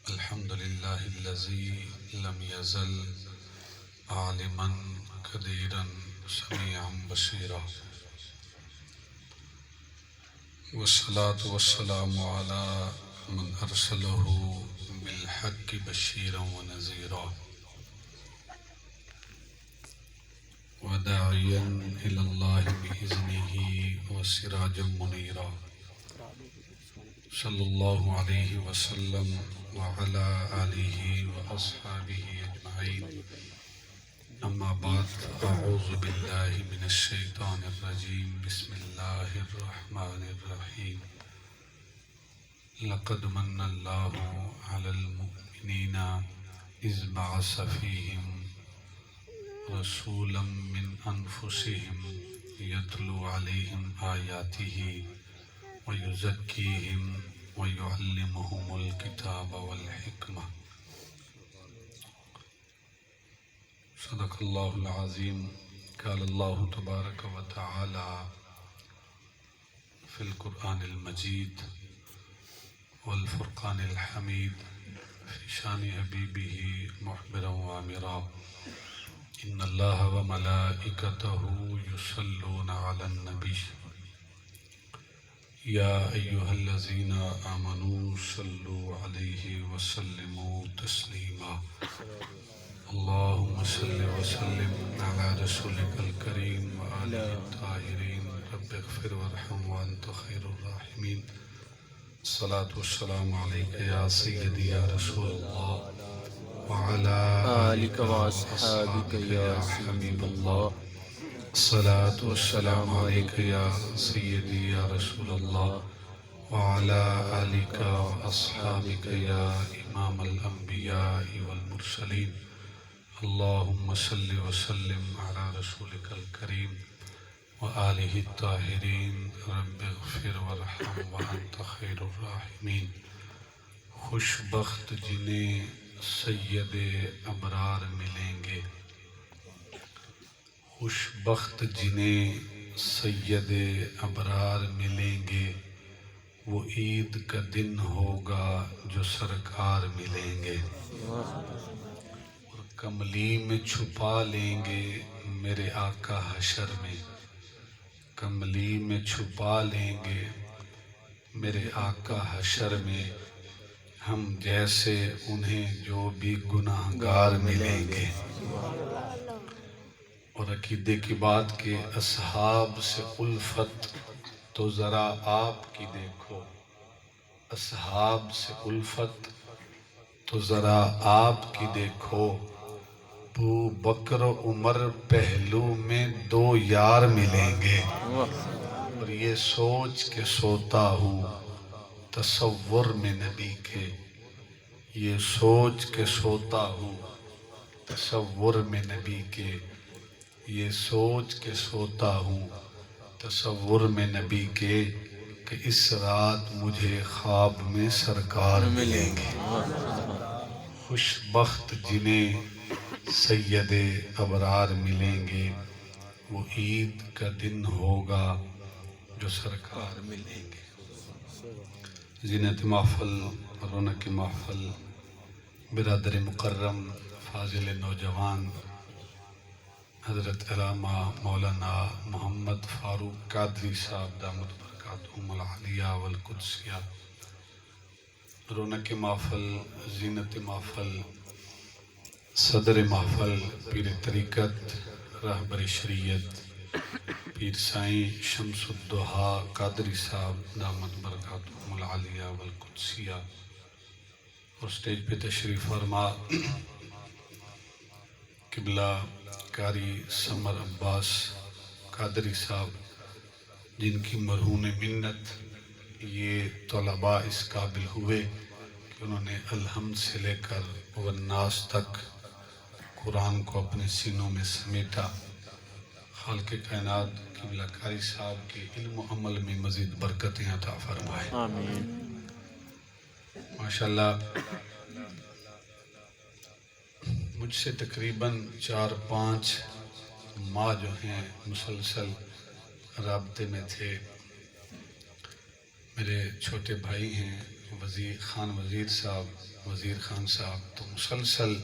الحمد لله الذي لم يزل عالما قديرا سميعا بصيرا، والصلاة والسلام على من أرسله بالحق بشيرا ونذيرا وداعيا إلى الله بإذنه وسراجا منيرا، صلى الله عليه وسلم وعلى آله وأصحابه أجمعين. أما بعد، أعوذ بالله من الشيطان الرجيم. بسم الله الرحمن الرحيم. لقد من الله على المؤمنين إذ بعث فيهم رسولا من أنفسهم يتلو عليهم آياته ويزكيهم ويعلمهم الكتاب والحكمة. صدق الله العظيم. قال الله تبارك وتعالى في القرآن المجيد والفرقان الحميد في شان حبيبه مخبرا وامرا: إن الله وملائكته يصلون على النبي يا أيها الذين آمنوا صلوا عليه وسلموا تسليما. اللهم صل وسلم على رسولك الكريم وآله الطاهرين. رب اغفر وارحم وأنت خير الراحمين. الصلاة والسلام عليك يا سيدي يا رسول الله وعلى آلك وأصحابك يا حبيب سيد الله. الصلاة والسلام عليك يا سيدي يا رسول الله وعلى آلك وأصحابك يا إمام الأنبياء والمرسلين. اللهم صل وسلم على رسولك الكريم وآله الطاهرين. رب اغفر وارحم وأنت خير الراحمين. خوش بخت جنہیں سید ابرار ملیں گے، خوش بخت جنہیں سید ابرار ملیں گے، وہ عید کا دن ہوگا جو سرکار ملیں گے، اور کملی میں چھپا لیں گے میرے آقا حشر میں، کملی میں چھپا لیں گے میرے آقا حشر میں، ہم جیسے انہیں جو بھی گناہ گار ملیں گے۔ اور عقیدے کی بات کہ اصحاب سے الفت تو ذرا آپ کی دیکھو، اصحاب سے الفت تو ذرا آپ کی دیکھو، ابو بکر و عمر پہلو میں دو یار ملیں گے، اور یہ سوچ کے سوتا ہوں تصور میں نبی کے، یہ سوچ کے سوتا ہوں تصور میں نبی کے، یہ سوچ کے سوتا ہوں تصور میں نبی کے، کہ اس رات مجھے خواب میں سرکار ملیں گے۔ خوش بخت جنہیں سید ابرار ملیں گے، وہ عید کا دن ہوگا جو سرکار ملیں گے۔ زینت محفل، رونق محفل، برادر مکرم، فاضل نوجوان حضرت علامہ مولانا محمد فاروق قادری صاحب دامت برکاتہم العالیہ والقدسیہ، رونق محفل، زینت محفل، صدر محفل، پیر طریقت، رہبر شریعت، پیر سائیں شمس الدہا قادری صاحب دامت برکاتہم العالیہ والقدسیہ، اور سٹیج پہ تشریف فرما قبلہ قاری سمر عباس قادری صاحب، جن کی مرہون منت یہ طلباء اس قابل ہوئے کہ انہوں نے الحمد سے لے کر والناس تک قرآن کو اپنے سینوں میں سمیٹا۔ خالق کائنات قبلہ قاری صاحب کے علم و عمل میں مزید برکتیں عطا فرمائے، آمین۔ ماشاءاللہ مجھ سے تقریباً 4-5 ماہ جو ہیں مسلسل رابطے میں تھے۔ میرے چھوٹے بھائی ہیں وزیر خان صاحب تو مسلسل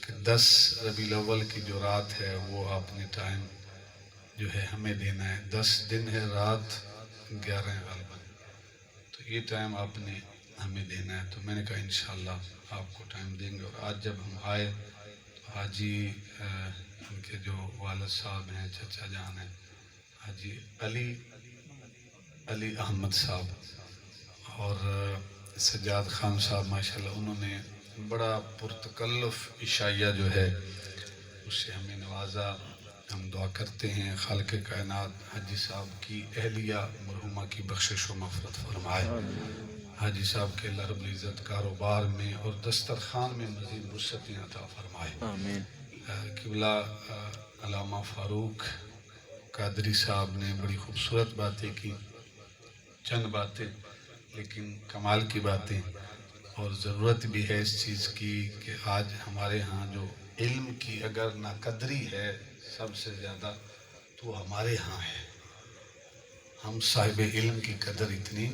کہ 10 ربیع الاول کی جو رات ہے وہ آپ نے ٹائم جو ہے ہمیں دینا ہے. 10 دن ہے، رات 11 غالباً، تو یہ ٹائم آپ نے ہمیں دینا ہے. تو میں نے کہا انشاءاللہ آپ کو ٹائم دیں گے. اور آج جب ہم آئے تو حاجی ان کے جو والد صاحب ہیں، چچا جان ہیں، حاجی علی احمد صاحب اور سجاد خان صاحب، ماشاءاللہ انہوں نے بڑا پرتکلف عشائیہ جو ہے اس سے ہمیں نوازا. ہم دعا کرتے ہیں خالق کائنات حاجی صاحب کی اہلیہ مرحومہ کی بخشش و مغفرت فرمائے. حاجی صاحب کے اللہ رب العزت کاروبار میں اور دسترخوان میں مزید وسعتیں عطا فرمائے. آمین. قبلہ علامہ فاروق قادری صاحب نے بڑی خوبصورت باتیں کی، چند باتیں لیکن کمال کی باتیں. اور ضرورت بھی ہے اس چیز کی کہ آج ہمارے ہاں جو علم کی اگر ناقدری ہے سب سے زیادہ تو ہمارے ہاں ہے. ہم صاحب علم کی قدر اتنی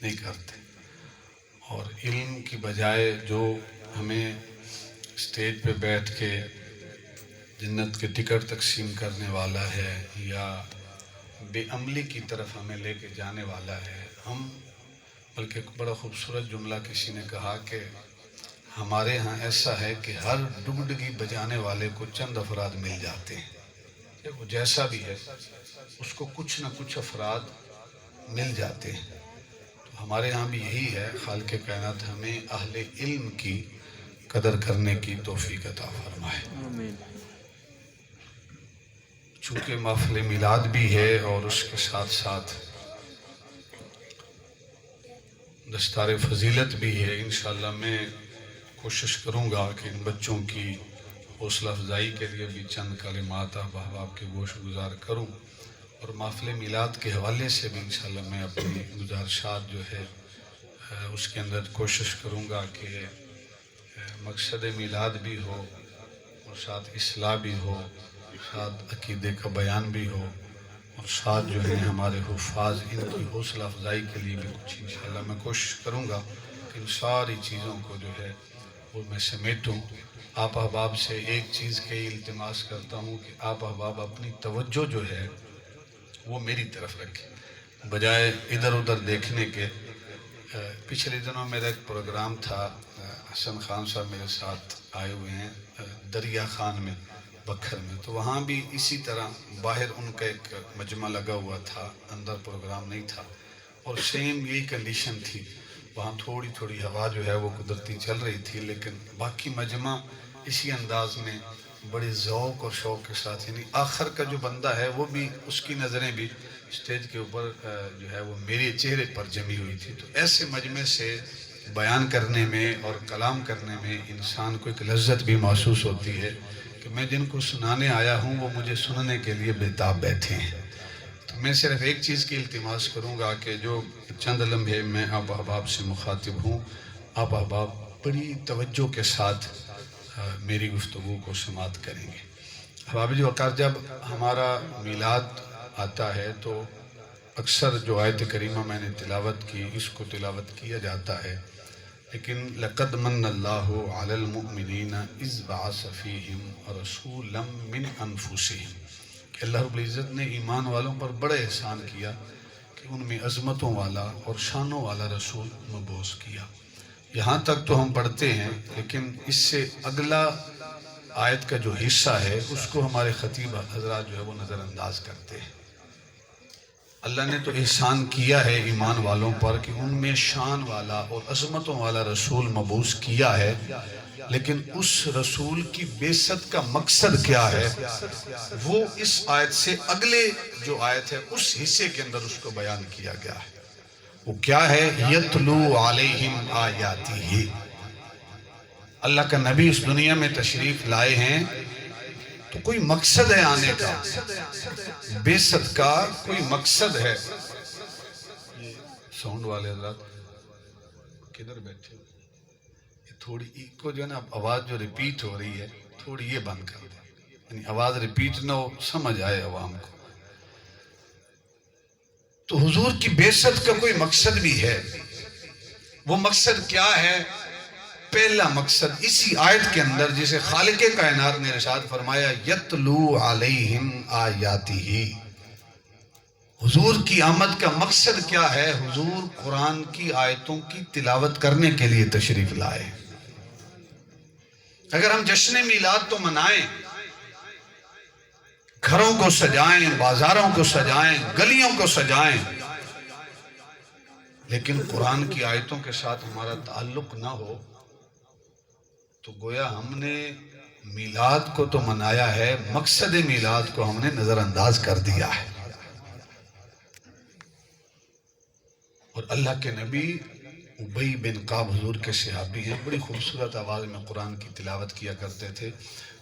نہیں کرتے، اور علم کی بجائے جو ہمیں اسٹیج پہ بیٹھ کے جنت کے ٹکٹ تقسیم کرنے والا ہے یا بے عملی کی طرف ہمیں لے کے جانے والا ہے. ہم بلکہ ایک بڑا خوبصورت جملہ کسی نے کہا کہ ہمارے ہاں ایسا ہے کہ ہر ڈگڈگی بجانے والے کو چند افراد مل جاتے ہیں، کہ وہ جیسا بھی ہے اس کو کچھ نہ کچھ افراد مل جاتے ہیں. تو ہمارے ہاں بھی یہی ہے. خالق کائنات ہمیں اہل علم کی قدر کرنے کی توفیق عطا فرمائے. آمین. چونکہ محفل میلاد بھی ہے اور اس کے ساتھ ساتھ دستار فضیلت بھی ہے، انشاءاللہ میں کوشش کروں گا کہ ان بچوں کی حوصلہ افزائی کے لیے بھی چند کلمات آپ احباب کے گوش گزار کروں، اور محفل میلاد کے حوالے سے بھی انشاءاللہ میں اپنی گزارشات جو ہے اس کے اندر کوشش کروں گا کہ مقصد میلاد بھی ہو اور ساتھ اصلاح بھی ہو، ساتھ عقیدے کا بیان بھی ہو، اور ساتھ جو ہے ہمارے حفاظ ان کی حوصلہ افزائی کے لیے بھی کچھ انشاءاللہ میں کوشش کروں گا کہ ان ساری چیزوں کو جو ہے وہ میں سمیٹوں. آپ احباب سے ایک چیز کے التماس کرتا ہوں کہ آپ احباب اپنی توجہ جو ہے وہ میری طرف رکھیں بجائے ادھر ادھر دیکھنے کے. پچھلے دنوں میرا ایک پروگرام تھا، حسن خان صاحب میرے ساتھ آئے ہوئے ہیں دریا خان میں بکھر میں، تو وہاں بھی اسی طرح باہر ان کا ایک مجمع لگا ہوا تھا، اندر پروگرام نہیں تھا، اور سیم یہی کنڈیشن تھی. وہاں تھوڑی تھوڑی ہوا جو ہے وہ قدرتی چل رہی تھی، لیکن باقی مجمع اسی انداز میں بڑے ذوق اور شوق کے ساتھ، یعنی آخر کا جو بندہ ہے وہ بھی اس کی نظریں بھی اسٹیج کے اوپر جو ہے وہ میرے چہرے پر جمی ہوئی تھی. تو ایسے مجمع سے بیان کرنے میں اور کلام کرنے میں انسان کو ایک لذت بھی محسوس ہوتی ہے کہ میں جن کو سنانے آیا ہوں وہ مجھے سننے کے لیے بےتاب بیٹھے ہیں. تو میں صرف ایک چیز کی التماس کروں گا کہ جو چند لمحے میں آپ احباب سے مخاطب ہوں، آپ احباب بڑی توجہ کے ساتھ میری گفتگو کو سماعت کریں گے. احباب جی وقار، جب ہمارا میلاد آتا ہے تو اکثر جو آیت کریمہ میں نے تلاوت کی اس کو تلاوت کیا جاتا ہے، لیکن لقد من اللہ علی المؤمنین اذ بعث فیہم رسولا من انفسہم، کہ اللہ رب العزت نے ایمان والوں پر بڑا احسان کیا کہ ان میں عظمتوں والا اور شانوں والا رسول مبعوث کیا. یہاں تک تو ہم پڑھتے ہیں، لیکن اس سے اگلا آیت کا جو حصہ ہے اس کو ہمارے خطیب حضرات جو ہے وہ نظر انداز کرتے ہیں. اللہ نے تو احسان کیا ہے ایمان والوں پر کہ ان میں شان والا اور عظمتوں والا رسول مبعوث کیا ہے، لیکن اس رسول کی بعثت کا مقصد کیا ہے وہ اس آیت سے اگلے جو آیت ہے اس حصے کے اندر اس کو بیان کیا گیا ہے. وہ کیا ہے؟ یتلو علیہم آیاتہ. اللہ کا نبی اس دنیا میں تشریف لائے ہیں تو کوئی مقصد ہے آنے کا، بعثت کا کوئی مقصد ہے. ساؤنڈ والے حضرات کدھر بیٹھے؟ تھوڑی کو جو ہے نا آواز جو ریپیٹ ہو رہی ہے تھوڑی یہ بند کر دیں، یعنی آواز ریپیٹ نہ ہو، سمجھ آئے عوام کو. تو حضور کی بعثت کا کوئی مقصد بھی ہے. وہ مقصد کیا ہے؟ پہلا مقصد اسی آیت کے اندر جسے خالق کائنات نے ارشاد فرمایا یتلو علیہم آیاتہ، حضور کی آمد کا مقصد کیا ہے؟ حضور قرآن کی آیتوں کی تلاوت کرنے کے لیے تشریف لائے۔ اگر ہم جشن میلاد تو منائیں، گھروں کو سجائیں، بازاروں کو سجائیں، گلیوں کو سجائیں، لیکن قرآن کی آیتوں کے ساتھ ہمارا تعلق نہ ہو تو گویا ہم نے میلاد کو تو منایا ہے، مقصد میلاد کو ہم نے نظر انداز کر دیا ہے۔ اور اللہ کے نبی ابی بن کعب حضور کے صحابی ہیں، بڑی خوبصورت آواز میں قرآن کی تلاوت کیا کرتے تھے۔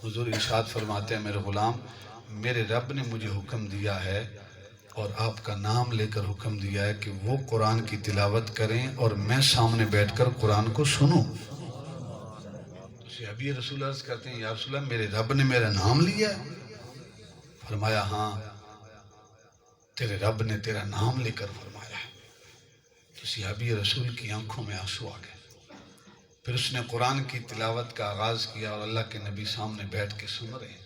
حضور ارشاد فرماتے ہیں میرے غلام، میرے رب نے مجھے حکم دیا ہے اور آپ کا نام لے کر حکم دیا ہے کہ وہ قرآن کی تلاوت کریں اور میں سامنے بیٹھ کر قرآن کو سنوں۔ صحابی رسول عرض کرتے ہیں یا رسول اللہ میرے رب نے میرا نام لیا ہے؟ فرمایا ہاں تیرے رب نے تیرا نام لے کر فرمایا ہے۔ تو صحابی رسول کی آنکھوں میں آنسو آ گئے، پھر اس نے قرآن کی تلاوت کا آغاز کیا اور اللہ کے نبی سامنے بیٹھ کے سن رہے ہیں۔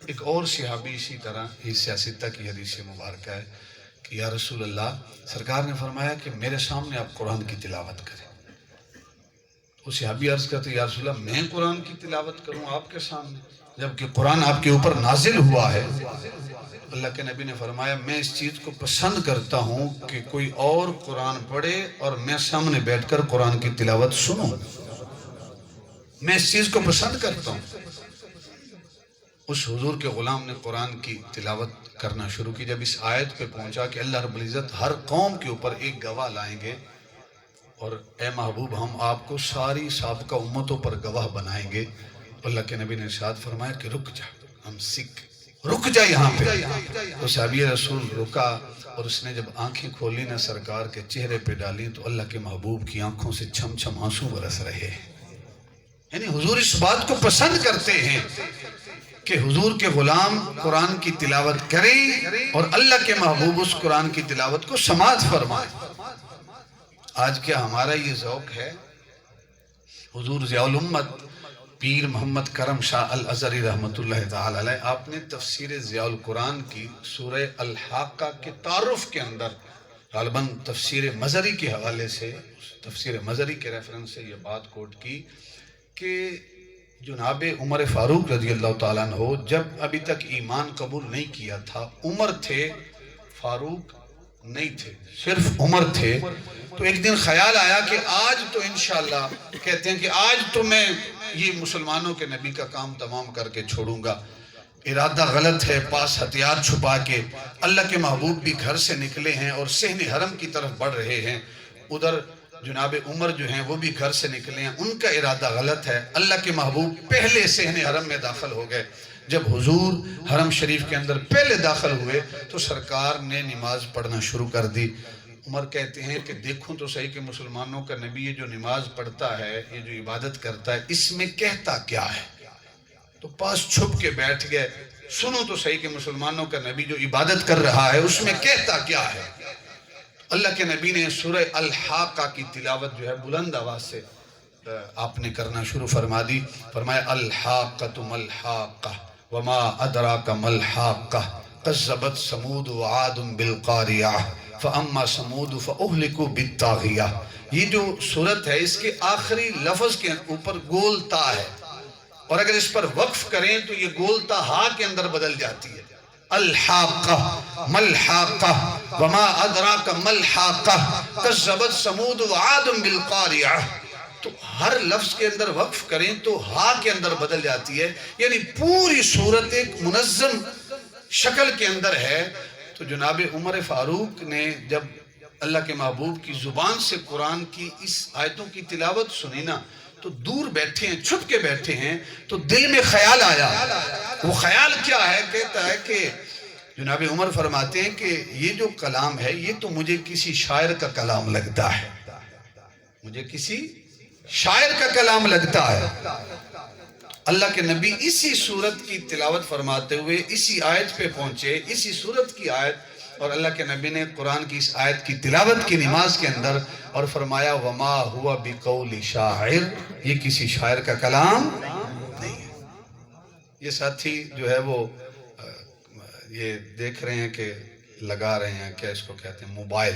ایک اور صحابی اسی طرح حدیث ستہ کی حدیث مبارکہ ہے کہ یا رسول اللہ سرکار نے فرمایا کہ میرے سامنے آپ قرآن کی تلاوت کریں۔ وہ صحابی عرض کرتے یا رسول اللہ میں قرآن کی تلاوت کروں آپ کے سامنے جبکہ قرآن آپ کے اوپر نازل ہوا ہے؟ اللہ کے نبی نے فرمایا میں اس چیز کو پسند کرتا ہوں کہ کوئی اور قرآن پڑھے اور میں سامنے بیٹھ کر قرآن کی تلاوت سنوں، میں اس چیز کو پسند کرتا ہوں۔ اس حضور کے غلام نے قرآن کی تلاوت کرنا شروع کی۔ جب اس آیت پہ پہنچا کہ اللہ رب العزت ہر قوم کے اوپر ایک گواہ لائیں گے اور اے محبوب ہم آپ کو ساری سابقہ امتوں پر گواہ بنائیں گے، اللہ کے نبی نے ارشاد فرمایا کہ رک جا، ہم رک جا یہاں پہ۔ تو صحابی رسول رکا اور اس نے جب آنکھیں کھولی نہ سرکار کے چہرے پہ ڈالی تو اللہ کے محبوب کی آنکھوں سے چھم چھم آنسو برس رہے ہیں۔ یعنی حضور اس بات کو پسند کرتے ہیں کہ حضور کے غلام قرآن کی تلاوت کریں اور اللہ کے محبوب اس قرآن کی تلاوت کو سماعت فرمائیں۔ آج کیا ہمارا یہ ذوق ہے؟ حضور ضیاء الامت پیر محمد کرم شاہ الازہری رحمۃ اللہ تعالی علیہ آپ نے تفسیر ضیاء القرآن کی سورہ الحاقہ کے تعارف کے اندر غالباً تفسیر مزری کے حوالے سے، تفسیر مزری کے ریفرنس سے یہ بات کوٹ کی کہ جناب عمر فاروق رضی اللہ تعالیٰ عنہ جب ابھی تک ایمان قبول نہیں کیا تھا، عمر تھے، فاروق نہیں تھے، صرف عمر تھے، تو ایک دن خیال آیا کہ آج تو انشاءاللہ کہتے ہیں کہ آج تو میں یہ مسلمانوں کے نبی کا کام تمام کر کے چھوڑوں گا۔ ارادہ غلط ہے، پاس ہتھیار چھپا کے اللہ کے محبوب بھی گھر سے نکلے ہیں اور صحن حرم کی طرف بڑھ رہے ہیں، ادھر جناب عمر جو ہیں وہ بھی گھر سے نکلے ہیں، ان کا ارادہ غلط ہے۔ اللہ کے محبوب پہلے صحن حرم میں داخل ہو گئے۔ جب حضور حرم شریف کے اندر پہلے داخل ہوئے تو سرکار نے نماز پڑھنا شروع کر دی۔ عمر کہتے ہیں کہ دیکھوں تو صحیح کہ مسلمانوں کا نبی یہ جو نماز پڑھتا ہے، یہ جو عبادت کرتا ہے، اس میں کہتا کیا ہے؟ تو پاس چھپ کے بیٹھ گئے، سنو تو صحیح کہ مسلمانوں کا نبی جو عبادت کر رہا ہے اس میں کہتا کیا ہے؟ اللہ کے نبی نے سورہ الحاقہ کی تلاوت جو ہے بلند آواز سے آپ نے کرنا شروع فرما دی۔ فرمایا الحاقۃ ملحاقہ وما ادراک ملحاقہ کذبت ثمود وعاد بالقاریہ فاما ثمود فاہلکوا بالطاغیہ۔ یہ جو سورت ہے اس کے آخری لفظ کے اوپر گول تا ہے اور اگر اس پر وقف کریں تو یہ گول تا ہا کے اندر بدل جاتی ہے۔ الحاقہ ملحاقہ وما ادراک ملحاقہ کذبت ثمود وعاد بالقاریہ، تو ہر لفظ کے اندر وقف کریں تو ہا کے اندر بدل جاتی ہے، یعنی پوری صورت ایک منظم شکل کے اندر ہے۔ تو جناب عمر فاروق نے جب اللہ کے محبوب کی زبان سے قرآن کی اس آیتوں کی تلاوت سنی نا تو دور بیٹھے ہیں، چھپ کے بیٹھے ہیں، تو دل میں خیال آیا۔ وہ خیال کیا ہے؟ کہتا ہے کہ جناب عمر فرماتے ہیں کہ یہ جو کلام ہے یہ تو مجھے کسی شاعر کا کلام لگتا ہے، مجھے کسی شاعر کا کلام لگتا ہے۔ اللہ کے نبی اسی سورت کی تلاوت فرماتے ہوئے اسی آیت پہ پہنچے، اسی سورت کی آیت اور اللہ کے نبی نے قرآن کی اس آیت کی تلاوت کی نماز کے اندر اور فرمایا وما ہوا بقول شاعر، یہ کسی شاعر کا کلام نہیں ہے۔ یہ ساتھی جو ہے وہ یہ دیکھ رہے ہیں کہ لگا رہے ہیں، کیا اس کو کہتے ہیں، موبائل،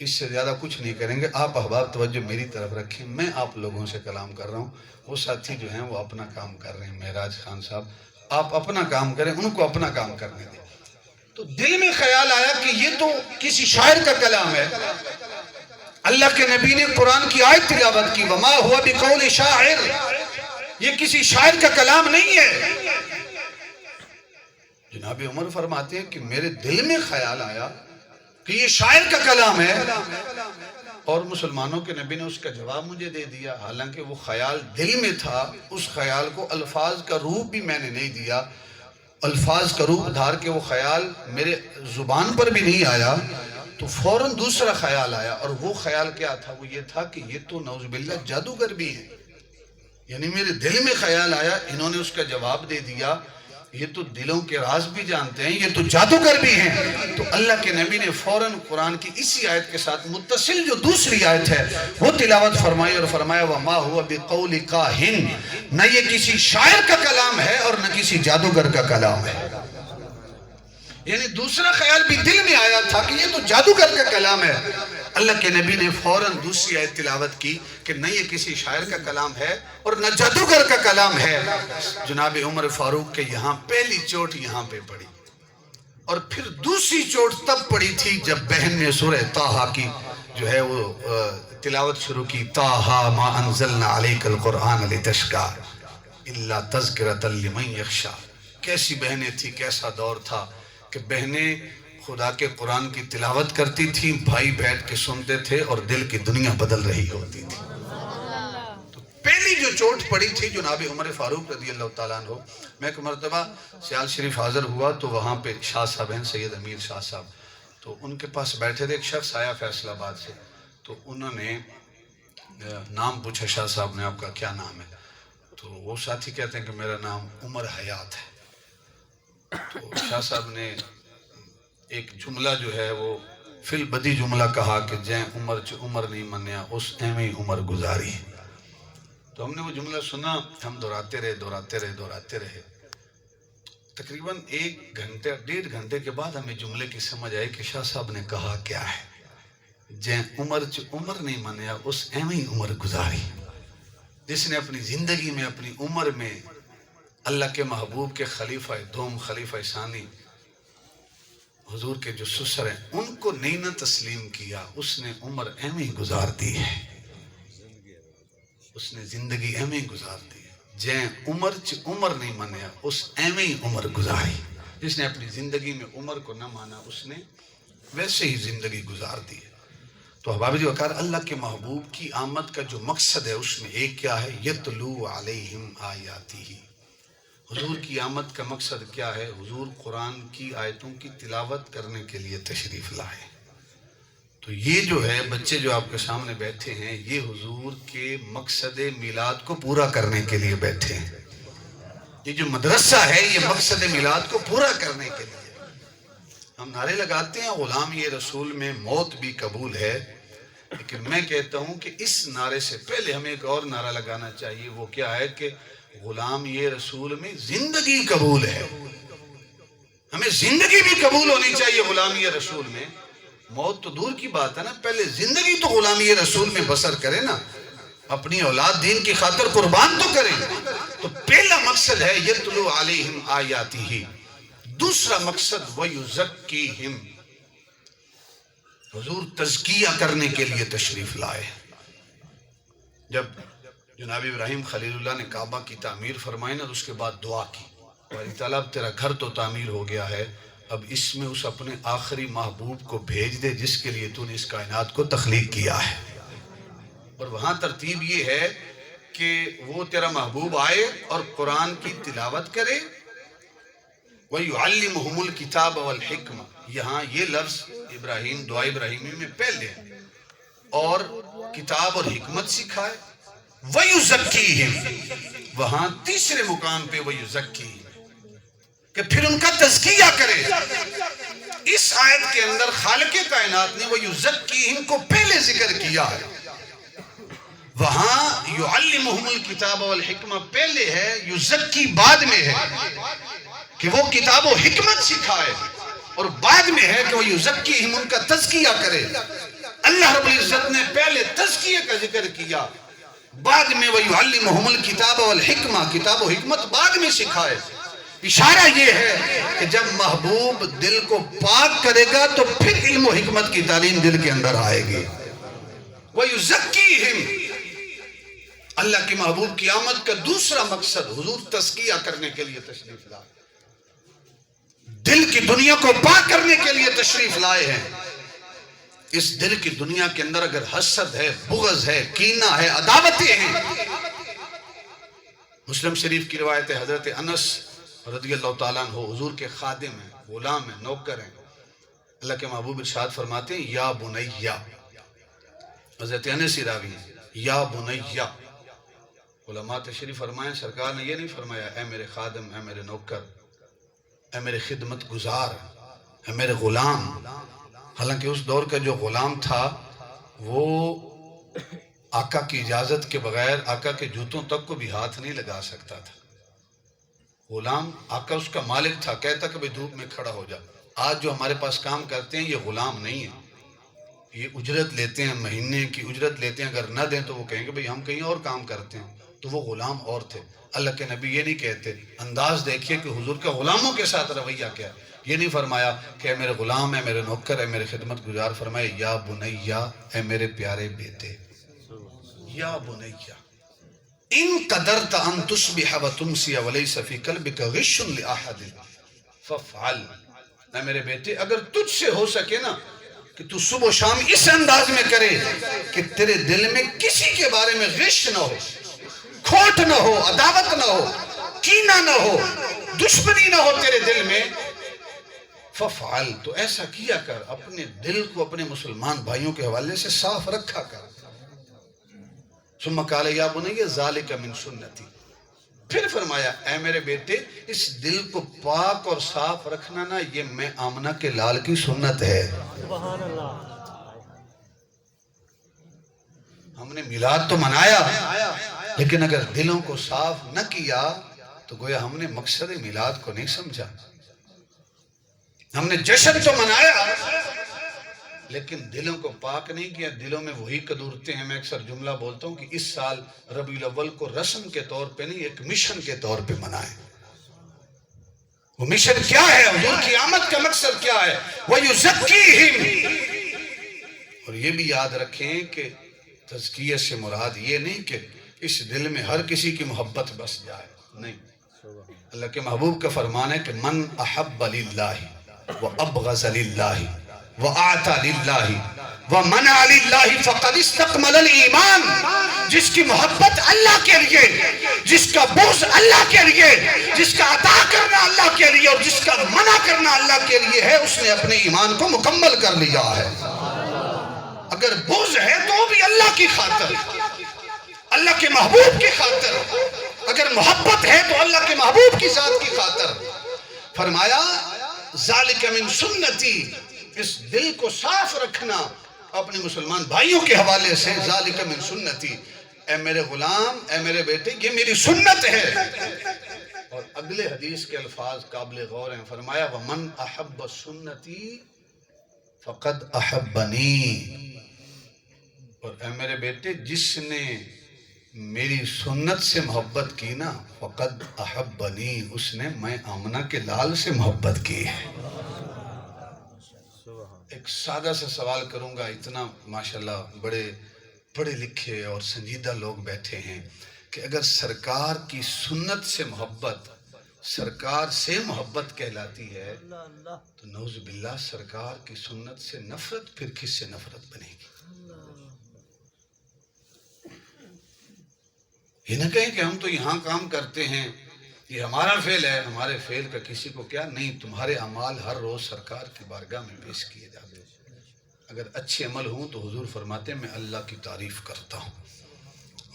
اس سے زیادہ کچھ نہیں کریں گے۔ آپ احباب توجہ میری طرف رکھیں، میں آپ لوگوں سے کلام کر رہا ہوں، وہ ساتھی جو ہیں وہ اپنا کام کر رہے ہیں۔ معراج خان صاحب آپ اپنا کام کریں، ان کو اپنا کام کرنے دیں۔ تو دل میں خیال آیا کہ یہ تو کسی شاعر کا کلام ہے۔ اللہ کے نبی نے قرآن کی آیت تلاوت کی وما ہوا بقول شاعر، یہ کسی شاعر کا کلام نہیں ہے۔ جناب عمر فرماتے ہیں کہ میرے دل میں خیال آیا کہ یہ شاعر کا کلام ہے، اور مسلمانوں کے نبی نے اس کا جواب مجھے دے دیا، حالانکہ وہ خیال دل میں تھا، اس خیال کو الفاظ کا روپ بھی میں نے نہیں دیا، الفاظ کا روپ دھار کے وہ خیال میرے زبان پر بھی نہیں آیا، تو فوراً دوسرا خیال آیا، اور وہ خیال کیا تھا؟ وہ یہ تھا کہ یہ تو نعوذ باللہ جادوگر بھی ہیں۔ یعنی میرے دل میں خیال آیا، انہوں نے اس کا جواب دے دیا، یہ تو دلوں کے راز بھی جانتے ہیں، یہ تو جادوگر بھی ہیں۔ تو اللہ کے نبی نے فوراً قرآن کی اسی آیت کے ساتھ متصل جو دوسری آیت ہے وہ تلاوت فرمائی اور فرمایا وَمَا هُوَ بِقَوْلِ كَاهِنٍ، نہ یہ کسی شاعر کا کلام ہے اور نہ کسی جادوگر کا کلام ہے۔ یعنی دوسرا خیال بھی دل میں آیا تھا کہ یہ تو جادوگر کا کلام ہے۔ اللہ کے نبی نے فوراً دوسری آیت تلاوت کی کہ نہ یہ کسی شاعر کا کلام ہے اور نہ جادوگر کا کلام ہے۔ جناب عمر فاروق کے یہاں پہلی چوٹ یہاں پہ پڑی، اور پھر دوسری چوٹ تب پڑی تھی جب بہن نے سورہ طٰہٰ کی جو ہے وہ تلاوت شروع کی، طٰہٰ ما انزلنا علیک القرآن لتشقیٰ الا تذکرۃ لمن یخشیٰ۔ کیسی بہنیں تھی، کیسا دور تھا کہ بہنیں خدا کے قرآن کی تلاوت کرتی تھیں، بھائی بیٹھ کے سنتے تھے اور دل کی دنیا بدل رہی ہوتی تھی۔ تو پہلی جو چوٹ پڑی تھی جناب عمر فاروق رضی اللہ تعالیٰ عنہ، میں ایک مرتبہ سیال شریف حاضر ہوا تو وہاں پہ شاہ صاحب ہیں، سید امیر شاہ صاحب، تو ان کے پاس بیٹھے تھے، ایک شخص آیا فیصل آباد سے، تو انہوں نے نام پوچھا، شاہ صاحب نے آپ کا کیا نام ہے؟ تو وہ ساتھی کہتے ہیں کہ میرا نام عمر حیات ہے۔ تو شاہ صاحب نے ایک جملہ جو ہے وہ فی البدی جملہ کہا کہ جیں عمر چ عمر نہیں منیا اس ایویں عمر گزاری۔ تو ہم نے وہ جملہ سنا، ہم دہراتے رہے، تقریباً 1 گھنٹے 1.5 گھنٹے کے بعد ہمیں جملے کی سمجھ آئی کہ شاہ صاحب نے کہا کیا ہے، جیں عمر چ عمر نہیں منیا اس ایویں عمر گزاری۔ جس نے اپنی زندگی میں، اپنی عمر میں اللہ کے محبوب کے خلیفہ دوم، خلیفہ ثانی حضور کے جو سسر ہیں ان کو نہیں نہ تسلیم کیا، اس نے عمر ایویں گزار دی ہے، اس نے زندگی ایویں گزار دی ہے۔ جیں عمر چ عمر نہیں منیا اس ایویں عمر گزاری۔ جس نے اپنی زندگی میں عمر کو نہ مانا اس نے ویسے ہی زندگی گزار دی ہے۔ تو احباب جی وقار، اللہ کے محبوب کی آمد کا جو مقصد ہے اس میں ایک کیا ہے، یتلو علیہم آیاتہ۔ حضور کی آمد کا مقصد کیا ہے؟ حضور قرآن کی آیتوں کی تلاوت کرنے کے لیے تشریف لائے۔ تو یہ جو ہے بچے جو آپ کے سامنے بیٹھے ہیں، یہ حضور کے مقصد میلاد کو پورا کرنے کے لیے بیٹھے ہیں۔ یہ جو مدرسہ ہے یہ مقصد میلاد کو پورا کرنے کے لیے۔ ہم نعرے لگاتے ہیں غلام یہ رسول میں موت بھی قبول ہے، لیکن میں کہتا ہوں کہ اس نعرے سے پہلے ہمیں ایک اور نعرہ لگانا چاہیے، وہ کیا ہے کہ غلام یہ رسول میں زندگی قبول ہے۔ ہمیں زندگی بھی قبول ہونی چاہیے غلام یہ رسول میں، موت تو دور کی بات ہے نا، پہلے زندگی تو غلام یہ رسول میں بسر کرے نا، اپنی اولاد دین کی خاطر قربان تو کریں۔ تو پہلا مقصد ہے یتلو علیہم آیاتہ، دوسرا مقصد ویزکیہم، حضور تزکیہ کرنے کے لیے تشریف لائے۔ جب جناب ابراہیم خلیل اللہ نے کعبہ کی تعمیر فرمائی نا، تو اس کے بعد دعا کی، باری تعالیٰ اب تیرا گھر تو تعمیر ہو گیا ہے، اب اس میں اس اپنے آخری محبوب کو بھیج دے جس کے لیے تو نے اس کائنات کو تخلیق کیا ہے۔ اور وہاں ترتیب یہ ہے کہ وہ تیرا محبوب آئے اور قرآن کی تلاوت کرے، وَيُعَلِّمُهُمُ الْكِتَابَ وَالْحِكْمَةَ، یہاں یہ لفظ ابراہیم دعا ابراہیمی میں پہلے، اور کتاب اور حکمت سکھائے، وَيُزَكِّيهِمْ، وہاں تیسرے مقام پہ وَيُزَكِّيهِمْ، کہ پھر ان کا تزکیہ کرے۔ اس آیت کے اندر خالق کائنات نے وہ یزکیہم کو پہلے ذکر کیا ہے، وہاں یعلمہم الکتاب والحکمہ پہلے ہے، یزکی بعد میں ہے کہ وہ کتاب و حکمت سکھائے، اور بعد میں ہے کہ وہ یزکیہم ان کا تزکیہ کرے۔ اللہ رب العزت نے پہلے تزکیہ کا ذکر کیا، بعد میں وہ یعلمہم الکتاب والحکمہ، کتاب و حکمت بعد میں سکھائے۔ اشارہ یہ ہے کہ جب محبوب دل کو پاک کرے گا تو پھر علم و حکمت کی تعلیم دل کے اندر آئے گی۔ وَيُزَكِّيهِمْ، اللہ کے محبوب کی آمد کا دوسرا مقصد حضور تزکیہ کرنے کے لیے تشریف لائے، دل کی دنیا کو پاک کرنے کے لیے تشریف لائے ہیں۔ اس دل کی دنیا کے اندر اگر حسد ہے، بغض ہے، کینہ ہے، عداوتیں ہیں۔ مسلم شریف کی روایت ہے، حضرت انس رضی اللہ تعالیٰ عنہ حضور کے خادم ہیں، غلام ہیں، نوکر ہیں۔ اللہ کے محبوب ارشاد فرماتے ہیں یا بنیا، حضرت انس ہی راوی ہیں، یا بنیا۔ علماء تشریف فرمائیں سرکار نے یہ نہیں فرمایا اے میرے خادم، اے میرے نوکر، اے میرے خدمت گزار، اے میرے غلام۔ حالانکہ اس دور کا جو غلام تھا وہ آقا کی اجازت کے بغیر آقا کے جوتوں تک کو بھی ہاتھ نہیں لگا سکتا تھا۔ غلام آقا اس کا مالک تھا، کہتا کہ بھئی دھوپ میں کھڑا ہو جا۔ آج جو ہمارے پاس کام کرتے ہیں یہ غلام نہیں ہیں، یہ اجرت لیتے ہیں، مہینے کی اجرت لیتے ہیں، اگر نہ دیں تو وہ کہیں گے بھئی ہم کہیں اور کام کرتے ہیں۔ تو وہ غلام اور تھے۔ اللہ کے نبی یہ نہیں کہتے، انداز دیکھیے کہ حضور کا غلاموں کے ساتھ رویہ کیا ہے۔ یہ نہیں فرمایا کہ اے میرے غلام، اے میرے نوکر، اے میرے خدمت گزار، فرمائے یا بنیا، اے میرے پیارے بیٹے، یا بنیا ان قدرت ان تصبح وتمسی ولیس فی قلبک غش لاحد فافعل، اے میرے بیٹے اگر تجھ سے ہو سکے نا کہ تو صبح و شام اس انداز میں کرے کہ تیرے دل میں کسی کے بارے میں غش نہ ہو، کھوٹ نہ ہو، عداوت نہ ہو، کینہ نہ ہو، دشمنی نہ ہو تیرے دل میں، فافعل، تو ایسا کیا کر، اپنے دل کو اپنے مسلمان بھائیوں کے حوالے سے صاف رکھا کر۔ ثم قال یا بنی ذالک من سنتی، پھر فرمایا اے میرے بیٹے اس دل کو پاک اور صاف رکھنا نا یہ میں آمنہ کے لال کی سنت ہے۔ سبحان اللہ۔ ہم نے میلاد تو منایا لیکن اگر دلوں کو صاف نہ کیا تو گویا ہم نے مقصد میلاد کو نہیں سمجھا۔ ہم نے جشن تو منایا لیکن دلوں کو پاک نہیں کیا، دلوں میں وہی قدورتیں ہیں۔ میں اکثر جملہ بولتا ہوں کہ اس سال ربیع الاول کو رسم کے طور پہ نہیں ایک مشن کے طور پہ منائیں۔ وہ مشن کیا ہے؟ حضور کی آمد کا مقصد کیا ہے؟ وَيُزَكِّيهِمْ، اور یہ بھی یاد رکھیں کہ تزکیہ سے مراد یہ نہیں کہ اس دل میں ہر کسی کی محبت بس جائے، نہیں۔ اللہ کے محبوب کا فرمان ہے کہ من احب للہ وابغض للہ وآتا للہ ومنع للہ فقد استکمل الایمان، جس کی محبت اللہ کے لیے، جس کا بغض اللہ کے لیے، جس کا عطا کرنا اللہ کے لیے اور جس کا منع کرنا اللہ کے لیے ہے، اس نے اپنے ایمان کو مکمل کر لیا ہے۔ اگر بغض ہے تو وہ بھی اللہ کی خاطر، اللہ کے محبوب کی خاطر، اگر محبت ہے تو اللہ کے محبوب کی ذات کی خاطر۔ فرمایا ذالک من سنتی، اس دل کو صاف رکھنا اپنے مسلمان بھائیوں کے حوالے سے، ذالک من سنتی، اے میرے غلام، اے میرے بیٹے یہ میری سنت ہے۔ اور اگلے حدیث کے الفاظ قابل غور ہیں، فرمایا ومن احب سنتی فقد احبنی، اور اے میرے بیٹے جس نے میری سنت سے محبت کی نا فقد احبنی، اس نے میں آمنہ کے لال سے محبت کی ہے۔ ایک سادہ سا سوال کروں گا، اتنا ماشاءاللہ بڑے پڑھے لکھے اور سنجیدہ لوگ بیٹھے ہیں کہ اگر سرکار کی سنت سے محبت سرکار سے محبت کہلاتی ہے تو نعوذ باللہ سرکار کی سنت سے نفرت پھر کس سے نفرت بنے گی؟ یہ نہ کہیں کہ ہم تو یہاں کام کرتے ہیں، یہ ہمارا فعل ہے، ہمارے فعل کا کسی کو کیا نہیں، تمہارے اعمال ہر روز سرکار کی بارگاہ میں پیش کیے جاتے ہیں۔ اگر اچھے عمل ہوں تو حضور فرماتے ہیں میں اللہ کی تعریف کرتا ہوں،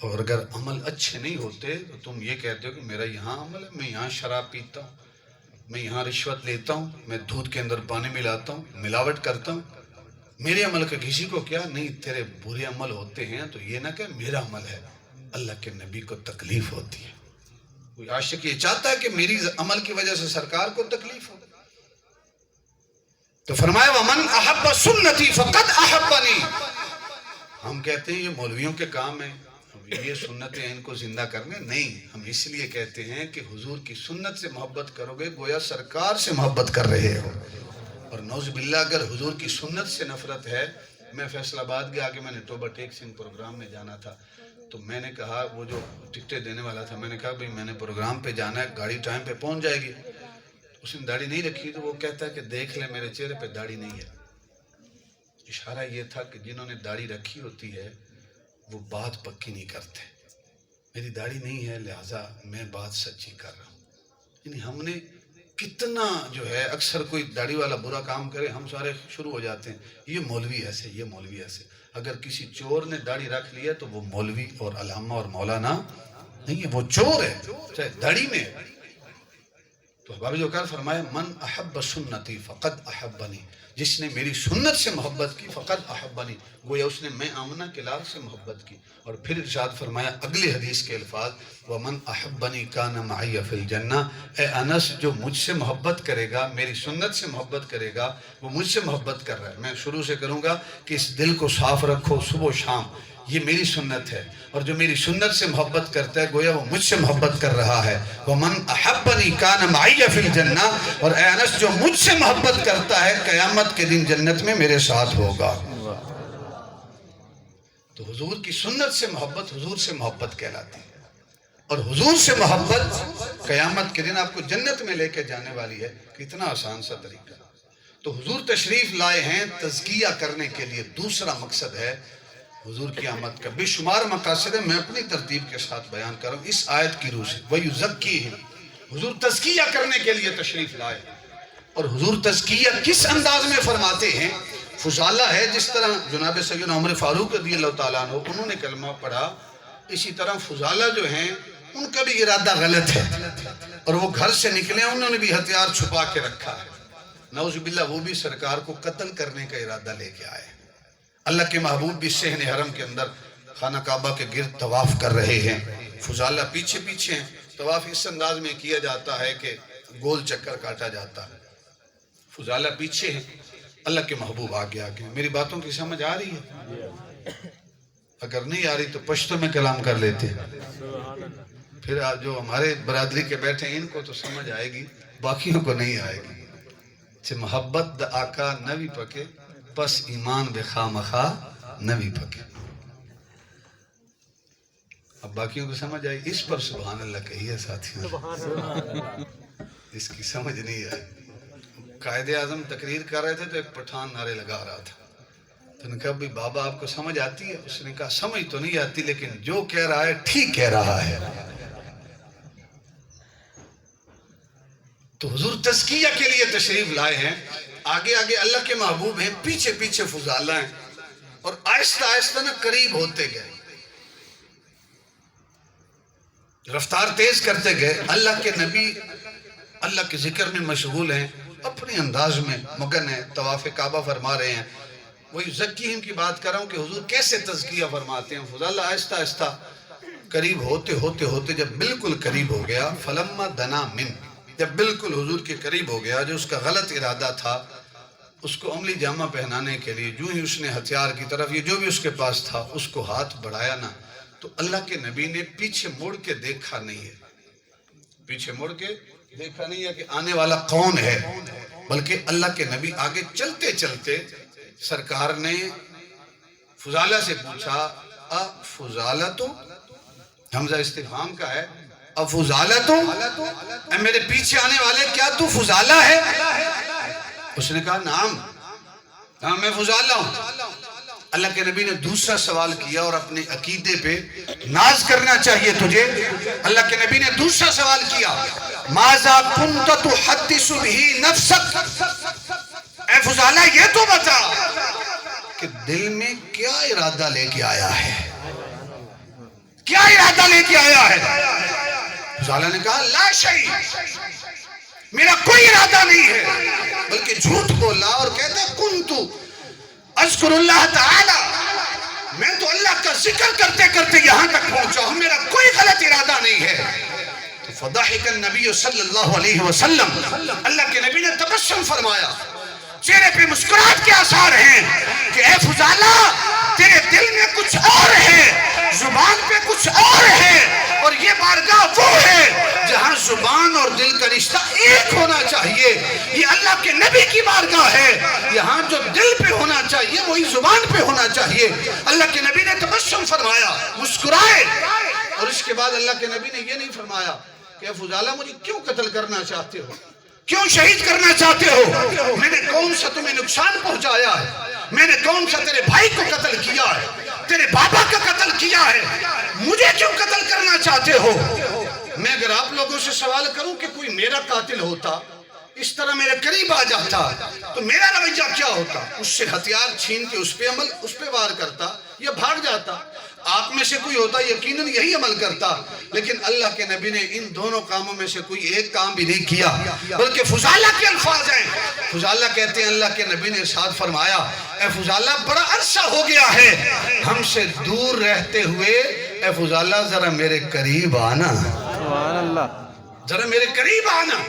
اور اگر عمل اچھے نہیں ہوتے تو تم یہ کہتے ہو کہ میرا یہاں عمل ہے، میں یہاں شراب پیتا ہوں، میں یہاں رشوت لیتا ہوں، میں دودھ کے اندر پانی ملاتا ہوں، ملاوٹ کرتا ہوں، میرے عمل کا کسی کو کیا نہیں، تیرے برے عمل ہوتے ہیں تو یہ نہ کہ میرا عمل ہے، اللہ کے نبی کو تکلیف ہوتی ہے۔ کوئی عاشق یہ چاہتا ہے کہ میری عمل کی وجہ سے سرکار کو تکلیف ہو؟ تو فرمایا وَمَنْ أَحَبَّ سُنَّتِي فَقَدْ أَحَبَّنِي۔ ہم کہتے ہیں یہ مولویوں کے کام ہے یہ سنتیں ان کو زندہ کرنے، نہیں، ہم اس لیے کہتے ہیں کہ حضور کی سنت سے محبت کرو گے گویا سرکار سے محبت کر رہے ہو۔ اور نعوذ باللہ اگر حضور کی سنت سے نفرت ہے، میں فیصل آباد گیا کہ میں نے توبہ ٹیک سنگھ پروگرام میں جانا تھا، تو میں نے کہا وہ جو ٹکٹیں دینے والا تھا، میں نے کہا بھئی میں نے پروگرام پہ جانا ہے، گاڑی ٹائم پہ پہنچ جائے گی۔ اس نے داڑھی نہیں رکھی تو وہ کہتا ہے کہ دیکھ لے میرے چہرے پہ داڑھی نہیں ہے۔ اشارہ یہ تھا کہ جنہوں نے داڑھی رکھی ہوتی ہے وہ بات پکی نہیں کرتے، میری داڑھی نہیں ہے لہٰذا میں بات سچی کر رہا ہوں۔ یعنی ہم نے کتنا جو ہے اکثر کوئی داڑھی والا برا کام کرے ہم سارے شروع ہو جاتے ہیں، یہ مولوی ایسے، یہ مولوی ایسے۔ اگر کسی چور نے داڑھی رکھ لیا تو وہ مولوی اور علامہ اور مولانا نہیں ہے، وہ چور ہے چاہے داڑھی میں ہے۔ تو حباب جوکار فرمایا من احب سنتی فقد احبنی، جس نے میری سنت سے محبت کی فقد احبنی، گویا اس نے میں آمنہ کے لال سے محبت کی۔ اور پھر ارشاد فرمایا اگلی حدیث کے الفاظ وَمَنْ أَحَبَّنِي كَانَ مَعِيَ فِي الْجَنَّةِ، اے انس جو مجھ سے محبت کرے گا، میری سنت سے محبت کرے گا، وہ مجھ سے محبت کر رہا ہے۔ میں شروع سے کروں گا کہ اس دل کو صاف رکھو صبح و شام، یہ میری سنت ہے، اور جو میری سنت سے محبت کرتا ہے گویا وہ مجھ سے محبت کر رہا ہے۔ وَمَنْ أَحَبَّنِي كَانَ مَعِيَ فِي الْجَنَّةِ، اور اے انس جو مجھ سے محبت کرتا ہے قیامت کے دن جنت میں میرے ساتھ ہوگا۔ تو حضور کی سنت سے محبت حضور سے محبت کہلاتی ہے، اور حضور سے محبت قیامت کے دن آپ کو جنت میں لے کے جانے والی ہے۔ کتنا آسان سا طریقہ۔ تو حضور تشریف لائے ہیں تزکیہ کرنے کے لیے، دوسرا مقصد ہے حضور کی آمد کا۔ بے شمار مقاصد ہے، میں اپنی ترتیب کے ساتھ بیان کر رہا ہوں اس آیت کی روح سے۔ وَيُزَكِّيهِمْ، حضور تزکیہ کرنے کے لیے تشریف لائے، اور حضور تزکیہ کس انداز میں فرماتے ہیں؟ فضالہ ہے، جس طرح جناب سیدنا عمر فاروق رضی اللہ تعالیٰ عنہ انہوں نے کلمہ پڑھا، اسی طرح فضالہ جو ہیں ان کا بھی ارادہ غلط ہے، اور وہ گھر سے نکلے انہوں نے بھی ہتھیار چھپا کے رکھا ہے، نعوذ باللہ وہ بھی سرکار کو قتل کرنے کا ارادہ لے کے آئے۔ اللہ کے محبوب بھی صحن حرم کے اندر خانہ کعبہ کے گرد طواف کر رہے ہیں، فضالہ پیچھے پیچھے ہیں۔ طواف اس انداز میں کیا جاتا ہے کہ گول چکر کاٹا جاتا ہے، فضالہ پیچھے ہیں، اللہ کے محبوب آگے آگے۔ میری باتوں کی سمجھ آ رہی ہے؟ اگر نہیں آ رہی تو پشتو میں کلام کر لیتے ہیں، پھر جو ہمارے برادری کے بیٹھے ہیں ان کو تو سمجھ آئے گی، باقیوں کو نہیں آئے گی۔ چھے محبت دا آقا نبی پکے، پس ایمان بے خامخا نبی پکے۔ اب باقیوں کو سمجھ آئی؟ اس پر سبحان اللہ کہیے ساتھیوں، اس کی سمجھ نہیں آئی۔ قائد اعظم تقریر کر رہے تھے تو ایک پٹھان نعرے لگا رہا تھا، تو نے کہا بھئی بابا آپ کو سمجھ آتی ہے؟ اس نے کہا سمجھ تو نہیں آتی لیکن جو کہہ رہا ہے ٹھیک کہہ رہا ہے۔ تو حضور تزکیہ کے لیے تشریف لائے ہیں، آگے آگے اللہ کے محبوب ہیں، پیچھے پیچھے فضالہ ہیں، اور آہستہ آہستہ نہ قریب ہوتے گئے، رفتار تیز کرتے گئے۔ اللہ کے نبی اللہ کے ذکر میں مشغول ہیں، اپنے انداز میں مگن ہیں، طواف کعبہ فرما رہے ہیں۔ وہی زکیہم کی بات کر رہا ہوں کہ حضور کیسے تزکیہ فرماتے ہیں۔ فضالہ آہستہ آہستہ قریب ہوتے ہوتے ہوتے جب بالکل قریب ہو گیا، فلما دنا من، جب بالکل حضور کے قریب ہو گیا، جو اس کا غلط ارادہ تھا اس کو عملی جامہ پہنانے کے لیے، جو ہی اس نے ہتھیار کی طرف یہ جو بھی اس کے پاس تھا اس کو ہاتھ بڑھایا نہ، تو اللہ کے نبی نے پیچھے مڑ کے دیکھا نہیں ہے، پیچھے مڑ کے دیکھا نہیں ہے کہ آنے والا کون ہے، بلکہ اللہ کے نبی آگے چلتے چلتے سرکار نے فضالہ سے پوچھا افضالتو، حمزہ استفہام کا ہے، افضالتو، اے میرے پیچھے آنے والے کیا تو فضالہ ہے؟ اس نے کہا نعم، ہاں میں فضالہ ہوں۔ اللہ کے نبی نے دوسرا سوال کیا، اور اپنے عقیدے پہ ناز کرنا چاہیے تجھے، اللہ کے نبی نے دوسرا سوال کیا، ماذا کنت تحدث به نفسک، اے فضالہ یہ تو بتا کہ دل میں کیا ارادہ لے کے آیا ہے، کیا ارادہ لے کے آیا ہے؟ فضالہ نے کہا لا شیء، میرا کوئی ارادہ نہیں ہے، بلکہ جھوٹ بولا اور کہتا کنتو اذکر اللہ تعالی، میں تو اللہ کا ذکر کرتے کرتے یہاں تک پہنچا ہوں، میرا کوئی غلط ارادہ نہیں ہے۔ فضحک النبی صلی اللہ علیہ وسلم، اللہ کے نبی نے تبسم فرمایا، چہرے پہ مسکراہٹ کے آثار ہیں کہ اے فضالہ تیرے دل میں کچھ اور ہے، زبان پہ کچھ اور ہے، اور یہ بارگاہ وہ ہے جہاں زبان اور دل کا رشتہ ایک ہونا چاہیے۔ یہ اللہ کے نبی کی بارگاہ ہے، یہاں جو دل پہ ہونا چاہیے وہی زبان پہ ہونا چاہیے۔ اللہ کے نبی نے تبسم فرمایا، مسکرائے، اور اس کے بعد اللہ کے نبی نے یہ نہیں فرمایا کہ اے فضالہ مجھے کیوں قتل کرنا چاہتے ہو، کیوں شہید کرنا چاہتے ہو، میں نے کون سا تمہیں نقصان پہنچایا ہے، میں نے کون سا تیرے بھائی کو قتل کیا ہے، تیرے بابا کا قتل کیا ہے، مجھے کیوں قتل کرنا چاہتے ہو؟ میں اگر آپ لوگوں سے سوال کروں کہ کوئی میرا قاتل ہوتا، اس طرح میرے قریب آ جاتا تو میرا رویہ کیا ہوتا؟ اس سے ہتھیار چھین کے اس پہ وار کرتا یا بھاگ جاتا۔ آپ میں سے کوئی ہوتا یقیناً یہی عمل کرتا، لیکن اللہ کے نبی نے ان دونوں کاموں میں سے کوئی ایک کام بھی نہیں کیا، بلکہ فضالہ کے الفاظ ہیں۔ فضالہ کہتے ہیں اللہ کے نبی نے ارشاد فرمایا، اے فضالہ بڑا عرصہ ہو گیا ہے ہم سے دور رہتے ہوئے، اے فضالہ ذرا میرے قریب آنا، سبحان اللہ، ذرا میرے قریب آنا۔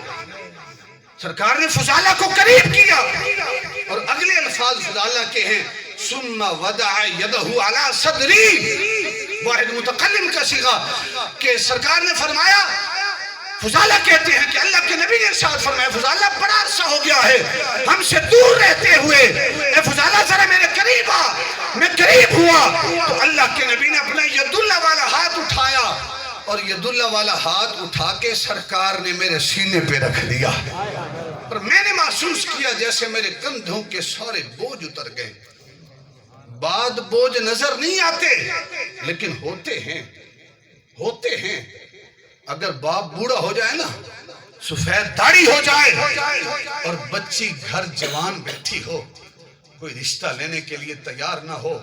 سرکار نے فضالہ کو قریب کیا، اور اگلے الفاظ فضالہ کے ہیں، ثم وضع یدہ علی صدری، واحد متکلم کا صیغہ، کہ سرکار نے فرمایا، فضالہ کہتے ہیں کہ اللہ کے نبی نے ارشاد فرمایا، فضالہ بڑا عرصہ ہو گیا ہے ہم سے دور رہتے ہوئے، اے فضالہ ذرا میرے قریب آ۔ میں قریب ہوا تو اللہ کے نبی نے اپنا ید اللہ والا ہاتھ اٹھایا، اور ید اللہ والا ہاتھ اٹھا کے سرکار نے میرے سینے پہ رکھ دیا، اور میں نے محسوس کیا جیسے میرے کندھوں کے سارے بوجھ اتر گئے۔ بعد بوجھ نظر نہیں آتے لیکن ہوتے ہیں۔ اگر باپ بوڑھا ہو جائے نا، سفید داڑھی ہو جائے، اور بچی گھر جوان بیٹھی ہو، کوئی رشتہ لینے کے لیے تیار نہ ہو،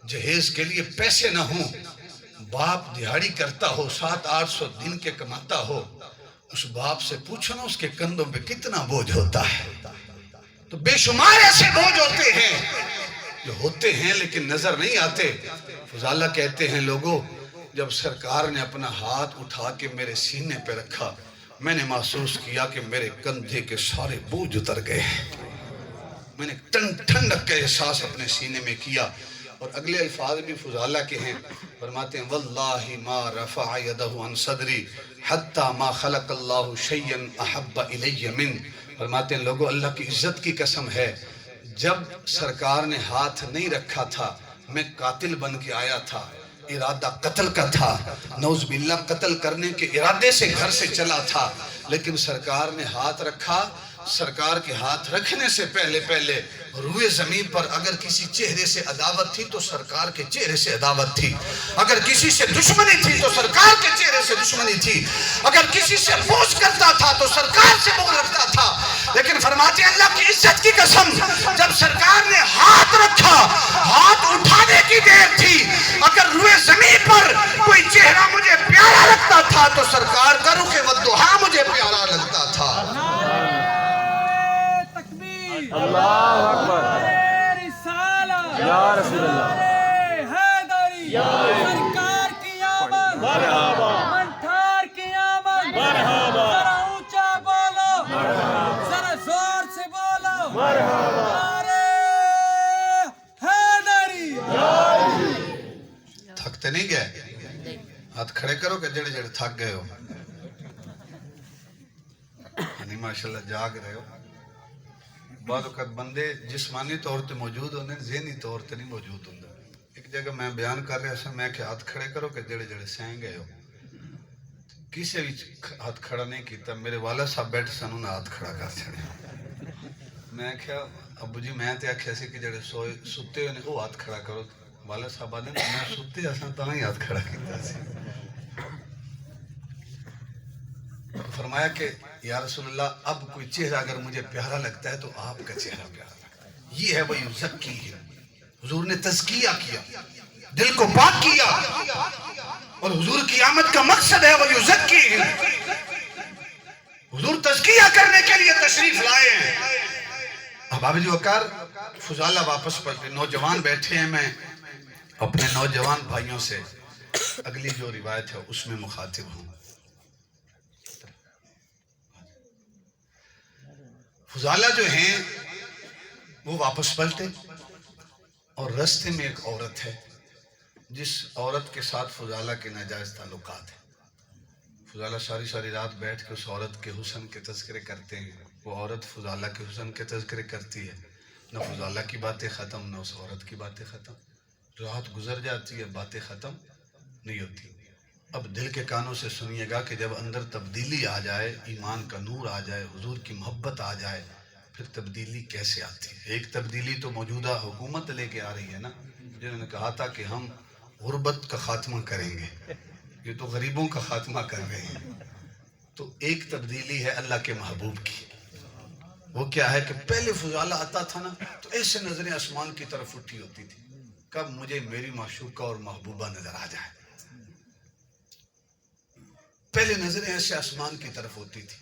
جہیز کے لیے پیسے نہ ہوں، باپ دیہاڑی کرتا ہو، 700-800 دن کے کماتا ہو، اس باپ سے پوچھو نا اس کے کندھوں پہ کتنا بوجھ ہوتا ہے۔ تو بے شمار ایسے بوجھ ہوتے ہیں جو ہوتے ہیں لیکن نظر نہیں آتے۔ فضالہ کہتے ہیں لوگوں، جب سرکار نے اپنا ہاتھ اٹھا کے میرے سینے پہ رکھا، میں نے محسوس کیا کہ میرے کندھے کے سارے بوجھ اتر گئے، میں نے ٹھنڈک کا احساس اپنے سینے میں کیا۔ اور اگلے الفاظ بھی فضالہ کے ہیں، فرماتے ہیں واللہ ما رفع یدہ عن صدری حتی ما خلق اللہ شیئا احب الی من، فرماتے ہیں لوگوں اللہ کی عزت کی قسم ہے، جب سرکار نے ہاتھ نہیں رکھا تھا میں قاتل بن کے آیا تھا، ارادہ قتل کا تھا، نعوذ باللہ قتل کرنے کے ارادے سے گھر سے چلا تھا، لیکن سرکار نے ہاتھ رکھا۔ سرکار کے ہاتھ رکھنے سے پہلے روئے زمین پر اگر کسی چہرے سے عداوت تھی تو سرکار کے چہرے سے عداوت تھی، اگر کسی سے دشمنی تھی تو سرکار کے چہرے سے دشمنی تھی، اگر کسی سے بغض کرتا تھا تو سرکار سے بغض رکھتا تھا۔ لیکن فرماتے ہیں اللہ کی عزت کی قسم، جب سرکار نے ہاتھ رکھا، ہاتھ اٹھانے کی دیر تھی، اگر روئے زمین پر کوئی چہرہ مجھے پیارا لگتا تھا تو سرکار کا رخ والضحیٰ مجھے پیارا لگتا تھا۔ اللہ اکبر، یا رسول اللہ، سرکار کی آمد، منٹھار کی آمد، ذرا اونچا بولو، ذرا زور سے بولو، نعرہ حیدری۔ تھکتے نہیں گئے؟ ہاتھ کھڑے کرو کہ جڑے جڑے تھک گئے ہو، یعنی ماشاءاللہ جاگ رہے ہو۔ بعض اوقات بندے جسمانی طور تے موجود ہونے، ذہنی طور تے نہیں موجود ہوندے۔ ایک جگہ میں بیان کر رہا سا، میں کہ ہاتھ کھڑے کرو کہ جڑے جڑے سہیں گئے ہو، کسے بھی ہاتھ کھڑا نہیں کیتا، میرے والد صاحب بیٹھے سن انہوں نے ہاتھ کھڑا کر چھڑے۔ میں کہا ابو جی میں تے آکھیا سی کہ جڑے ستے ہوئے نے وہ ہاتھ کھڑا کرو، والد صاحب نے میں ستے اساں تاں ہی ہاتھ کھڑا کیتا سی۔ فرمایا کہ یا رسول اللہ اب کوئی چہرہ اگر مجھے پیارا لگتا ہے تو آپ کا چہرہ پیارا لگتا ہے، یہ ہے وَيُزَكِّي ہے۔ حضور نے تزکیہ کیا، دل کو پاک کیا، اور حضور کی آمد کا مقصد ہے وَيُزَكِّي ہے۔ حضور تزکیہ کرنے کے لیے تشریف لائے ہیں. احباب جو وقار فضالہ واپس پلٹے. نوجوان بیٹھے ہیں. میں اپنے نوجوان بھائیوں سے اگلی جو روایت ہے اس میں مخاطب ہوں. فضالہ جو ہیں وہ واپس پلٹے اور رستے میں ایک عورت ہے جس عورت کے ساتھ فضالہ کے ناجائز تعلقات ہیں. فضالہ ساری ساری رات بیٹھ کے اس عورت کے حسن کے تذکرے کرتے ہیں. وہ عورت فضالہ کے حسن کے تذکرے کرتی ہے. نہ فضالہ کی باتیں ختم نہ اس عورت کی باتیں ختم. رات گزر جاتی ہے, باتیں ختم نہیں ہوتی. اب دل کے کانوں سے سنیے گا کہ جب اندر تبدیلی آ جائے, ایمان کا نور آ جائے, حضور کی محبت آ جائے, پھر تبدیلی کیسے آتی ہے. ایک تبدیلی تو موجودہ حکومت لے کے آ رہی ہے نا, جنہوں نے کہا تھا کہ ہم غربت کا خاتمہ کریں گے. یہ تو غریبوں کا خاتمہ کر رہے ہیں. تو ایک تبدیلی ہے اللہ کے محبوب کی. وہ کیا ہے کہ پہلے فضالہ آتا تھا نا تو ایسے نظریں آسمان کی طرف اٹھی ہوتی تھی, کب مجھے میری معشوقہ اور محبوبہ نظر آ جائے. پہلے نظریں ایسے آسمان کی طرف ہوتی تھی.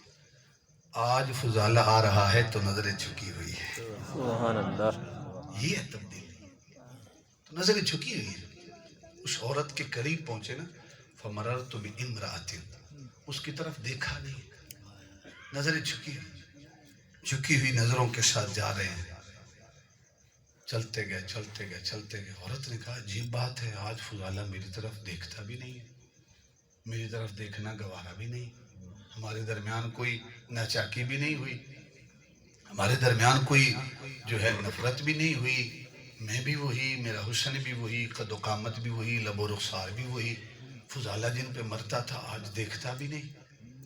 آج فضالہ آ رہا ہے تو نظریں جھکی ہوئی ہے. سبحان اللہ. یہ ہے تبدیلی. تو نظریں جھکی ہوئی ہے. اس عورت کے قریب پہنچے نا, فمررت بامرأۃ, اس کی طرف دیکھا نہیں, نظریں جھکی ہوئی نظروں کے ساتھ جا رہے ہیں. چلتے گئے چلتے گئے چلتے گئے. عورت نے کہا عجیب بات ہے, آج فضالہ میری طرف دیکھتا بھی نہیں ہے, میری طرف دیکھنا گوارا بھی نہیں. ہمارے درمیان کوئی ناچاکی بھی نہیں ہوئی, ہمارے درمیان کوئی جو ہے نفرت بھی نہیں ہوئی. میں بھی وہی, میرا حسن بھی وہی, قد و قامت بھی وہی, لب و رخسار بھی وہی. فضالہ جن پہ مرتا تھا آج دیکھتا بھی نہیں.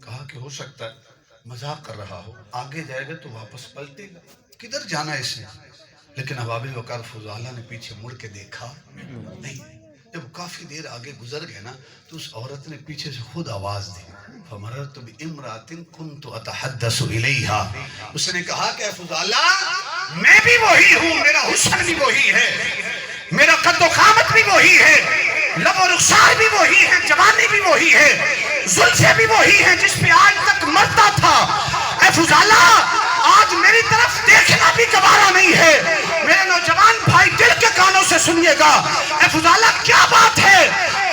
کہا کہ ہو سکتا ہے مذاق کر رہا ہو, آگے جائے گا تو واپس پلٹے گا, کدھر جانا ہے اس نے. لیکن احباب وقار فضالہ نے پیچھے مڑ کے دیکھا نہیں. جب کافی دیر آگے گزر گئے نا تو اس عورت نے پیچھے سے خود آواز دی, فمررت بامرأۃ كنت اتحدث الیہا. اس نے کہا کہ فضالہ میں بھی وہی ہوں, میرا حسن بھی وہی ہے, میرا قد و قامت بھی وہی ہے, لب و رخسار بھی وہی ہے, جوانی بھی وہی ہے, زلفیں بھی وہی ہیں جس پہ آج تک مرتا تھا. اے فضالہ آج میری طرف دیکھنا بھی گوارا نہیں ہے. میرے نوجوان بھائی دل کے کانوں سے سنیے گا, اے فضالہ کیا بات ہے,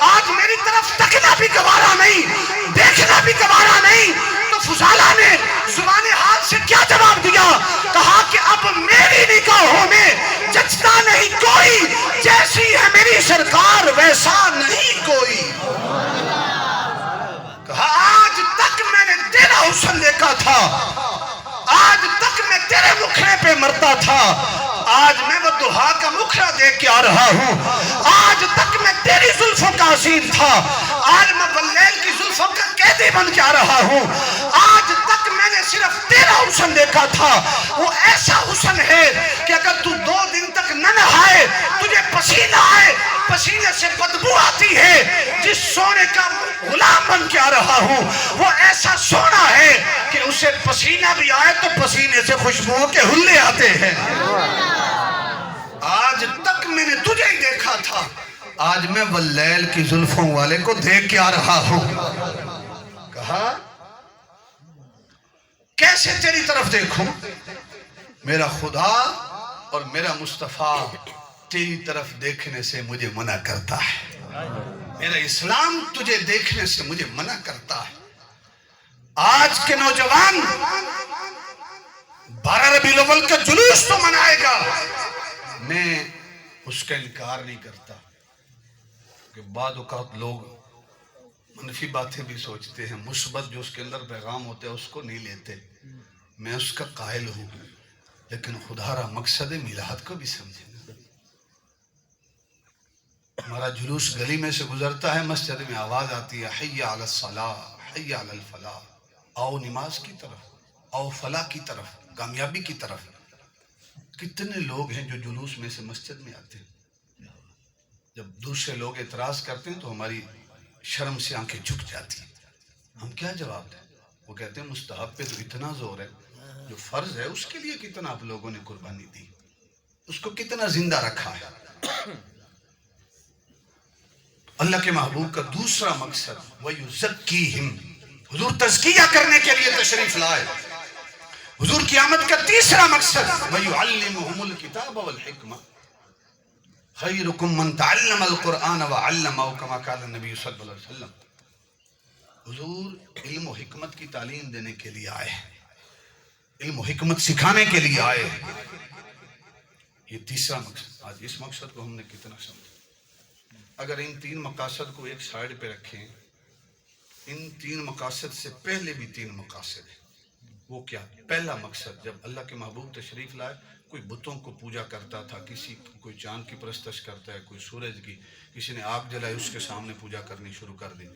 آج میری طرف تکنا بھی گوارا نہیں, دیکھنا بھی گوارا نہیں. تو فضالہ نے زبان حال سے کیا جواب دیا, کہا کہ اب میری نگاہوں میں جچتا نہیں کوئی, جیسی ہے میری سرکار ویسا نہیں کوئی. کہا آج تک میں نے تیرا حسن دیکھا تھا, آج تک میں تیرے مکھڑے پہ مرتا تھا, آج میں وہ دہا کا مکھڑا دیکھ کے آ رہا ہوں. آج تک میں تیری زلفوں کا اسیر تھا, آج میں واللیل کی زلفوں کا قیدی بن کے آ رہا ہوں. آج تک میں نے صرف تیرا حسن دیکھا تھا, وہ ایسا حسن ہے کہ اگر تو 2 دن تک نہ نہائے تجھے پسینہ آئے, پسینے سے بدبو آتی ہے. جس سونے کا غلام بن کے آ رہا ہوں وہ ایسا سونا ہے کہ اسے پسینہ بھی آئے تو پسینے سے خوشبوؤں کے ہلے آتے ہیں. آج تک میں نے تجھے ہی دیکھا تھا, آج میں واللیل کی زلفوں والے کو دیکھ کے آ رہا ہوں. کہا کیسے تیری طرف دیکھوں, میرا خدا اور میرا مصطفیٰ تیری طرف دیکھنے سے مجھے منع کرتا ہے, میرا اسلام تجھے دیکھنے سے مجھے منع کرتا ہے. آج کے نوجوان 12 ربیع الاول کا جلوس تو منائے گا, میں اس کا انکار نہیں کرتا کہ بعض اوقات لوگ منفی باتیں بھی سوچتے ہیں, مثبت جو اس کے اندر پیغام ہوتے ہیں اس کو نہیں لیتے. میں اس کا قائل ہوں, لیکن خدا را مقصد میلاد کو بھی سمجھیں. ہمارا جلوس گلی میں سے گزرتا ہے, مسجد میں آواز آتی ہے حی علی الصلاۃ حی علی الفلاح, آؤ نماز کی طرف, آؤ فلاح کی طرف, کامیابی کی طرف. کتنے لوگ ہیں جو جلوس میں سے مسجد میں آتے ہیں, جب دوسرے لوگ اعتراض کرتے ہیں تو ہماری شرم سے آنکھیں جھک جاتی ہیں. ہم کیا جواب دیں؟ وہ کہتے ہیں مستحب پہ تو اتنا زور ہے, جو فرض ہے اس کے لیے کتنا آپ لوگوں نے قربانی دی, اس کو کتنا زندہ رکھا ہے. اللہ کے محبوب کا دوسرا مقصد وَيُزَكِّيهِمْ, حضور تزکیہ کرنے کے لیے تشریف لائے. حضور کی آمد کا تیسرا مقصد وَيُعَلِّمُهُمُ الْكِتَابَ وَالْحِكْمَةَ خَيْرُكُمْ مَنْ تَعَلَّمَ الْقُرْآنَ وَعَلَّمَهُ كَمَا قَالَ النَّبِيُّ صلی اللہ علیہ وسلم. حضور علم و حکمت کی تعلیم دینے کے لیے آئے, علم و حکمت سکھانے کے لیے آئے. یہ تیسرا مقصد. آج اس مقصد کو ہم نے کتنا سمجھا؟ اگر ان تین مقاصد کو ایک سائیڈ پہ رکھیں, ان تین مقاصد سے پہلے بھی تین مقاصد ہیں. وہ کیا؟ پہلا مقصد, جب اللہ کے محبوب تشریف لائے, کوئی بتوں کو پوجا کرتا تھا, کوئی چاند کی پرستش کرتا ہے, کوئی سورج کی, کسی نے آگ جلائی اس کے سامنے پوجا کرنی شروع کر دی,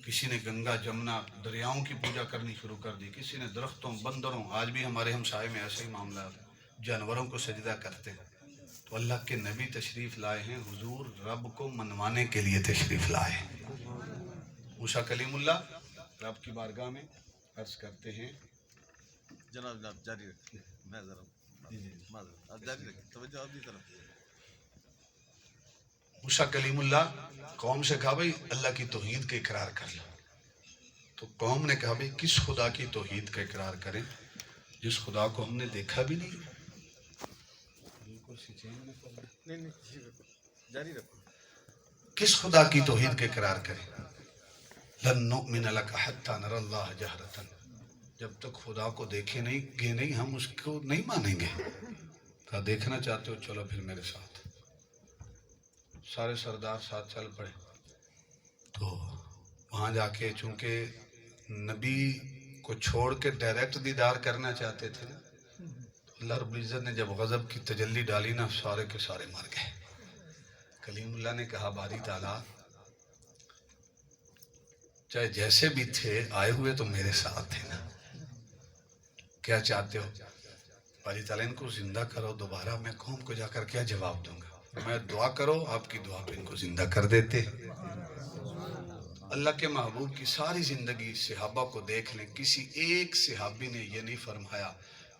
کسی نے گنگا جمنا دریاؤں کی پوجا کرنی شروع کر دی, کسی نے درختوں بندروں, آج بھی ہمارے ہمسائے میں ایسے ہی معاملات ہیں, جانوروں کو سجدہ کرتے ہیں. تو اللہ کے نبی تشریف لائے ہیں, حضور رب کو منوانے کے لیے تشریف لائے ہیں. موسیٰ کلیم اللہ رب کی بارگاہ میں عرض کرتے ہیں. جناب جناب جاری رکھیں, میں ذرا آپ جاری رکھیں, توجہ آپ کی طرف. موسیٰ کلیم اللہ قوم سے کہا بھائی اللہ کی توحید کا اقرار کر لو. تو قوم نے کہا بھائی کس خدا کی توحید کا اقرار کریں جس خدا کو ہم نے دیکھا بھی نہیں. نہیں جاری رکھو. کس خدا کی توحید کا اقرار کریں؟ لن نؤمن لک حتی نری اللہ جہرۃ, جب تک خدا کو دیکھے نہیں گے نہیں ہم اس کو نہیں مانیں گے. کہا دیکھنا چاہتے ہو چلو پھر میرے ساتھ. سارے سردار ساتھ چل پڑے. تو وہاں جا کے چونکہ نبی کو چھوڑ کے ڈائریکٹ دیدار کرنا چاہتے تھے نا, اللہ رب العزت نے جب غضب کی تجلی ڈالی نا, سارے کے سارے مر گئے. کلیم اللہ نے کہا باری تعالیٰ چاہے جیسے بھی تھے آئے ہوئے تو میرے ساتھ تھے نا, کیا چاہتے ہو؟ باری تعالیٰ ان کو زندہ کرو دوبارہ. میں قوم کو جا کر کیا جواب دوں گا؟ میں دعا کرو, آپ کی دعا پہ ان کو زندہ کر دیتے. اللہ کے محبوب کی ساری زندگی صحابہ کو دیکھ لیں, کسی ایک صحابی نے یہ نہیں فرمایا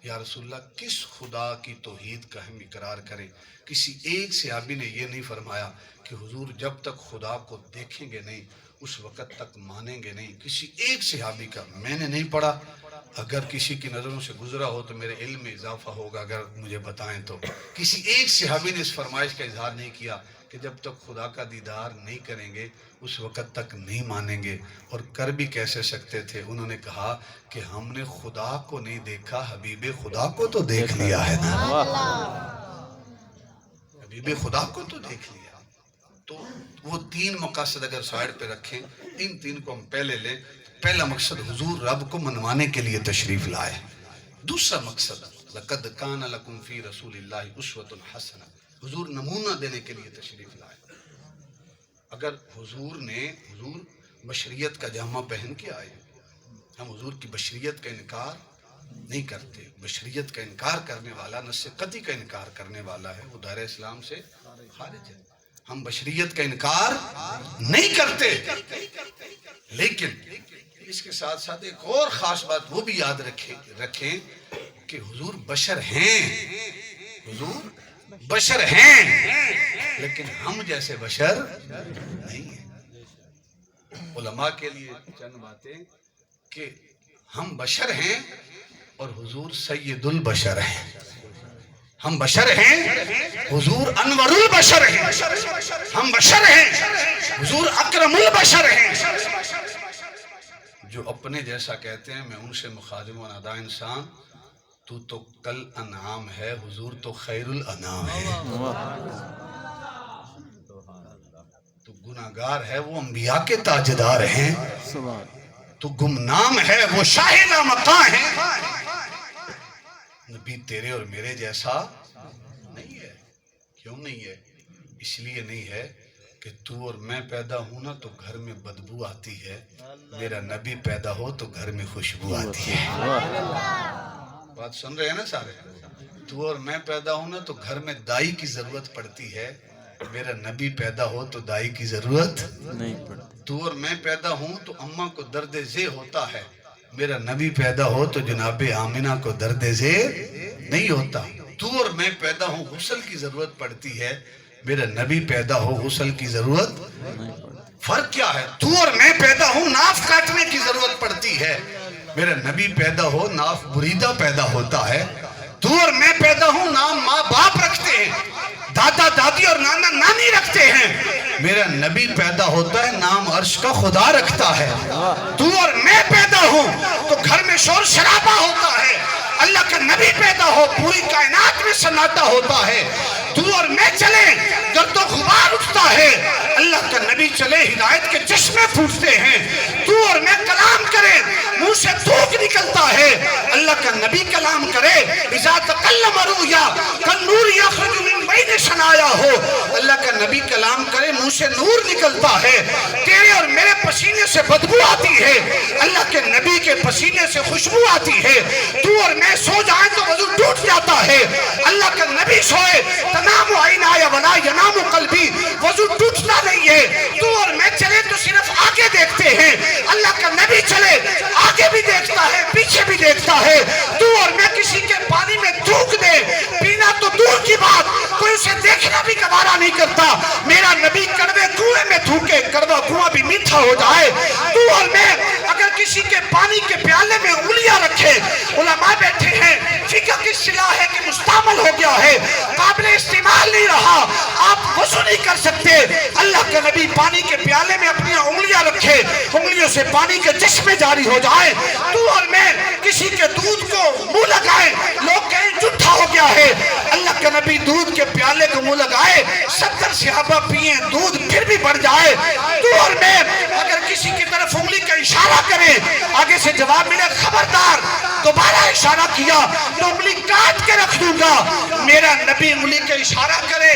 یا رسول اللہ کس خدا کی توحید کا ہم اقرار کریں. کسی ایک صحابی نے یہ نہیں فرمایا کہ حضور جب تک خدا کو دیکھیں گے نہیں اس وقت تک مانیں گے نہیں. کسی ایک صحابی کا میں نے نہیں پڑھا. اگر کسی کی نظروں سے گزرا ہو تو میرے علم میں اضافہ ہوگا, اگر مجھے بتائیں تو. کسی ایک صحابی نے اس فرمائش کا اظہار نہیں کیا کہ جب تک خدا کا دیدار نہیں کریں گے اس وقت تک نہیں مانیں گے. اور کر بھی کیسے سکتے تھے؟ انہوں نے کہا کہ ہم نے خدا کو نہیں دیکھا, حبیب خدا کو تو دیکھ لیا ہے نا, حبیب خدا کو تو دیکھ لیا. تو وہ تین مقاصد اگر سائڈ پہ رکھیں, ان تین کو ہم پہلے لیں. پہلا مقصد حضور رب کو منوانے کے لیے تشریف لائے. دوسرا مقصد لَقَدْ كَانَ لَكُمْ فِي رَسُولِ اللَّهِ أُسْوَةٌ حَسَنَةٌ, حضور نمونہ دینے کے لیے تشریف لائے. اگر حضور بشریت کا جامہ پہن کے آئے, ہم حضور کی بشریت کا انکار نہیں کرتے. بشریت کا انکار کرنے والا نص قطعی کا انکار کرنے والا ہے, وہ دائرہ اسلام سے خارج ہے. ہم بشریت کا انکار نہیں کرتے, لیکن اس کے ساتھ ساتھ ایک اور خاص بات وہ بھی یاد رکھیں کہ حضور بشر ہیں, حضور بشر ہیں, لیکن ہم جیسے بشر نہیں ہیں. علماء کے لیے چند باتیں کہ ہم بشر ہیں اور حضور سید البشر ہیں. ہم بشر ہیں, حضور انور البشر ہیں. ہم بشر ہیں, حضور اکرم البشر ہیں. جو اپنے جیسا کہتے ہیں میں ان سے مخاطب و نادا انسان, تو کل انعام ہے, حضور تو خیر الانام ہے. تو گناہگار ہے وہ انبیاء کے تاجدار ہیں, تو گمنام ہے وہ شاہ لامکاں ہیں. نبی تیرے اور میرے جیسا نہیں ہے. کیوں نہیں ہے؟ اس لیے نہیں ہے کہ تو اور میں پیدا ہوں نا تو گھر میں بدبو آتی ہے, میرا نبی پیدا ہو تو گھر میں خوشبو آتی ہے. بات سن رہے ہیں نا سارے؟ تو اور میں پیدا ہوں نا تو گھر میں دائی کی ضرورت پڑتی ہے, میرا نبی پیدا ہو تو دائی کی ضرورت نہیں پڑتی. تو اور میں پیدا ہوں تو اماں کو درد ذہ ہوتا ہے, میرا نبی پیدا ہو تو جناب آمنہ کو درد ذہ نہیں ہوتا. تو اور میں پیدا ہوں غسل کی ضرورت پڑتی ہے, میرا نبی پیدا ہو غسل کی ضرورت. فرق کیا ہے؟ تو اور میں پیدا ہوں ناف کاٹنے کی ضرورت پڑتی ہے, میرا نبی پیدا ہو ناف بریدہ پیدا ہوتا ہے، تو اور میں پیدا ہوں نام ماں باپ رکھتے ہیں، دادا دادی اور نانا نانی رکھتے ہیں، میرا نبی پیدا ہوتا ہے نام عرش کا خدا رکھتا ہے، تو اور میں پیدا ہوں تو گھر میں شور شرابہ ہوتا ہے، اللہ کا نبی پیدا ہو پوری کائنات میں سناٹا ہوتا ہے، تو اور میں چلے گرد و غبار اٹھتا ہے، اللہ کا نبی چلے ہدایت کے چشمے پھوٹتے ہیں، تو اور میں کلام کرے منہ سے تھوک نکلتا ہے، اللہ کا نبی کلام کرے اذا تکلم رؤیا کالنور یخرج من بین شنایا ہو، اللہ کا نبی کلام کرے منہ سے نور نکلتا ہے، تیرے اور میرے پسینے سے بدبو آتی ہے، اللہ کے نبی کے پسینے سے خوشبو آتی ہے، تو اور میں سو جائیں تو وضو ٹوٹ جاتا ہے، اللہ کا نبی سوئے تنام عینایا ولا ینام قلبی، وضو ٹوٹتا نہیں ہے، تو اور میں چلے تو صرف آگے دیکھتے ہیں، اللہ کا نبی چلے آگے بھی دیکھتا ہے پیچھے بھی دیکھتا ہے، تو اور میں کسی کے پانی میں تھوک دے پینا تو دور کی بات کوئی اسے دیکھنا بھی گوارا نہیں کرتا، میرا نبی کڑوے کنویں میں تھوکے کڑوا کنواں بھی میٹھا ہو جائے، تو اور میں اگر کسی کے پانی کے پیالے میں انگلیاں رکھے، علماء بیٹھے ہیں فقہ کی اصطلاح ہے کہ مستعمل ہو گیا ہے قابل استعمال نہیں رہا، آپ وضو نہیں کر سکتے، اللہ کا نبی پانی کے پیالے میں اپنی انگلیاں رکھے انگلیوں سے پانی کے چشمے جاری ہو جائے، تو اور میں کسی کے دودھ کو منہ لگائے لوگ کہیں جھوٹا ہو گیا ہے، اللہ کا نبی دودھ کے پیالے کو منہ لگائے 70 صحابہ پئیں دودھ پھر بھی بڑھ جائے، تو اور میں اگر کسی کی طرف انگلی کا اشارہ کرے آگے سے جواب ملے خبردار دوبارہ اشارہ کیا تو انگلی کاٹ کے رکھ دوں گا، میرا نبی انگلی کا اشارہ کرے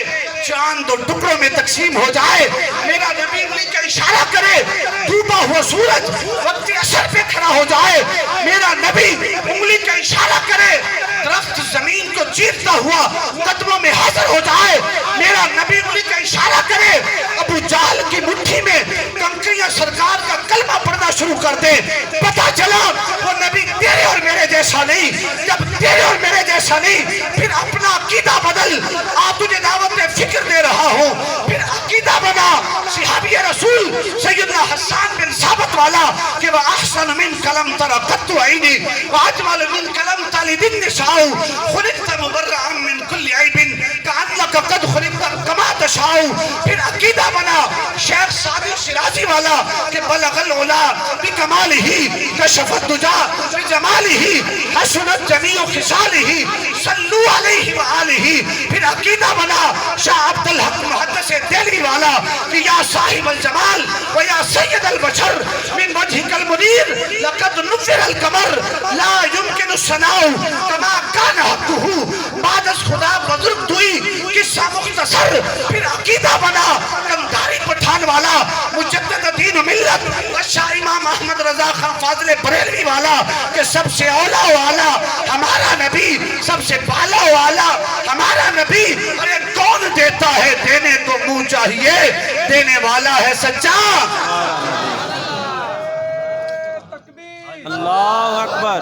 چاند دو ٹکڑوں میں تقسیم ہو جائے، میرا نبی انگلی کا اشارہ کرے ڈوبا ہوا سورج وقت عصر پہ کھڑا ہو جائے، میرا نبی انگلی کا اشارہ کرے درخت زمین کو چیرتا ہوا قدموں میں حاضر ہو جائے، میرا نبی انگلی کا اشارہ کرے ابو جہل کی مٹھی میں کنکریاں سرکار کا کلمہ پڑھنا شروع کر دے، پتہ چلا وہ نبی تیرے اور میرے جیسا نہیں، جب تیرے اور میرے جیسا نہیں پھر اپنا عقیدہ بدل، آپ تجھے دعوت فکر دے رہا ہوں، پھر عقیدہ بنا صحابی رسول سیدنا حسان بن ثابت والا کہ وہ احسن من کلم ترى قط عینی واجمل من کلم تلد النساء خلقت مبرعا من كل عیب کأنک قد خلقت کما تشاء، پھر عقیدہ بنا شیخ سعدی شیرازی والا کہ بلغ العلا بکمالہ کشف الدجا بجمالہ حسنت جمیع خصالہ صلو علیہ وآلہ، پھر عقیدہ بنا شاہ عبد الحق محدث دہلوی والا کہ یا صاحب الجمال و یا سید البشر من وجهک المنیر لقد نفر القمر لا يمکن الثناء کما کان حقہ، بعد از خدا بزرگ دوئی قصہ مختصر، پھر عقیدہ بنا کندھاری پٹھان والا مجدد دین و ملت و شاہ امام احمد رضا خان فاضل بریلوی والا کہ سب سے اولا و اعلیٰ ہمارا نبی، سب سے بالا و اعلیٰ ہمارا نبی، ارے کون دیتا ہے دینے کو منہ چاہیے، دینے والا ہے سچا، اللہ اکبر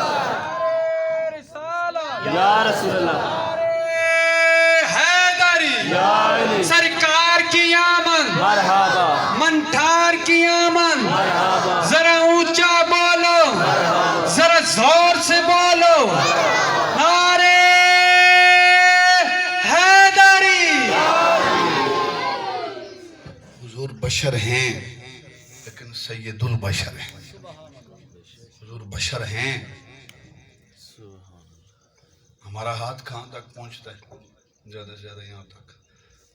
یا رسول اللہ حیدری یا علی سرکار کی آمد، مرحبا منٹھار کی آمد، مرحبا ذرا اونچا بولو ذرا زور سے بولو نعرے حیدری، حضور بشر ہیں لیکن سید البشر ہیں، حضور بشر ہیں، ہمارا ہاتھ کہاں تک پہنچتا ہے، زیادہ سے زیادہ یہاں تک،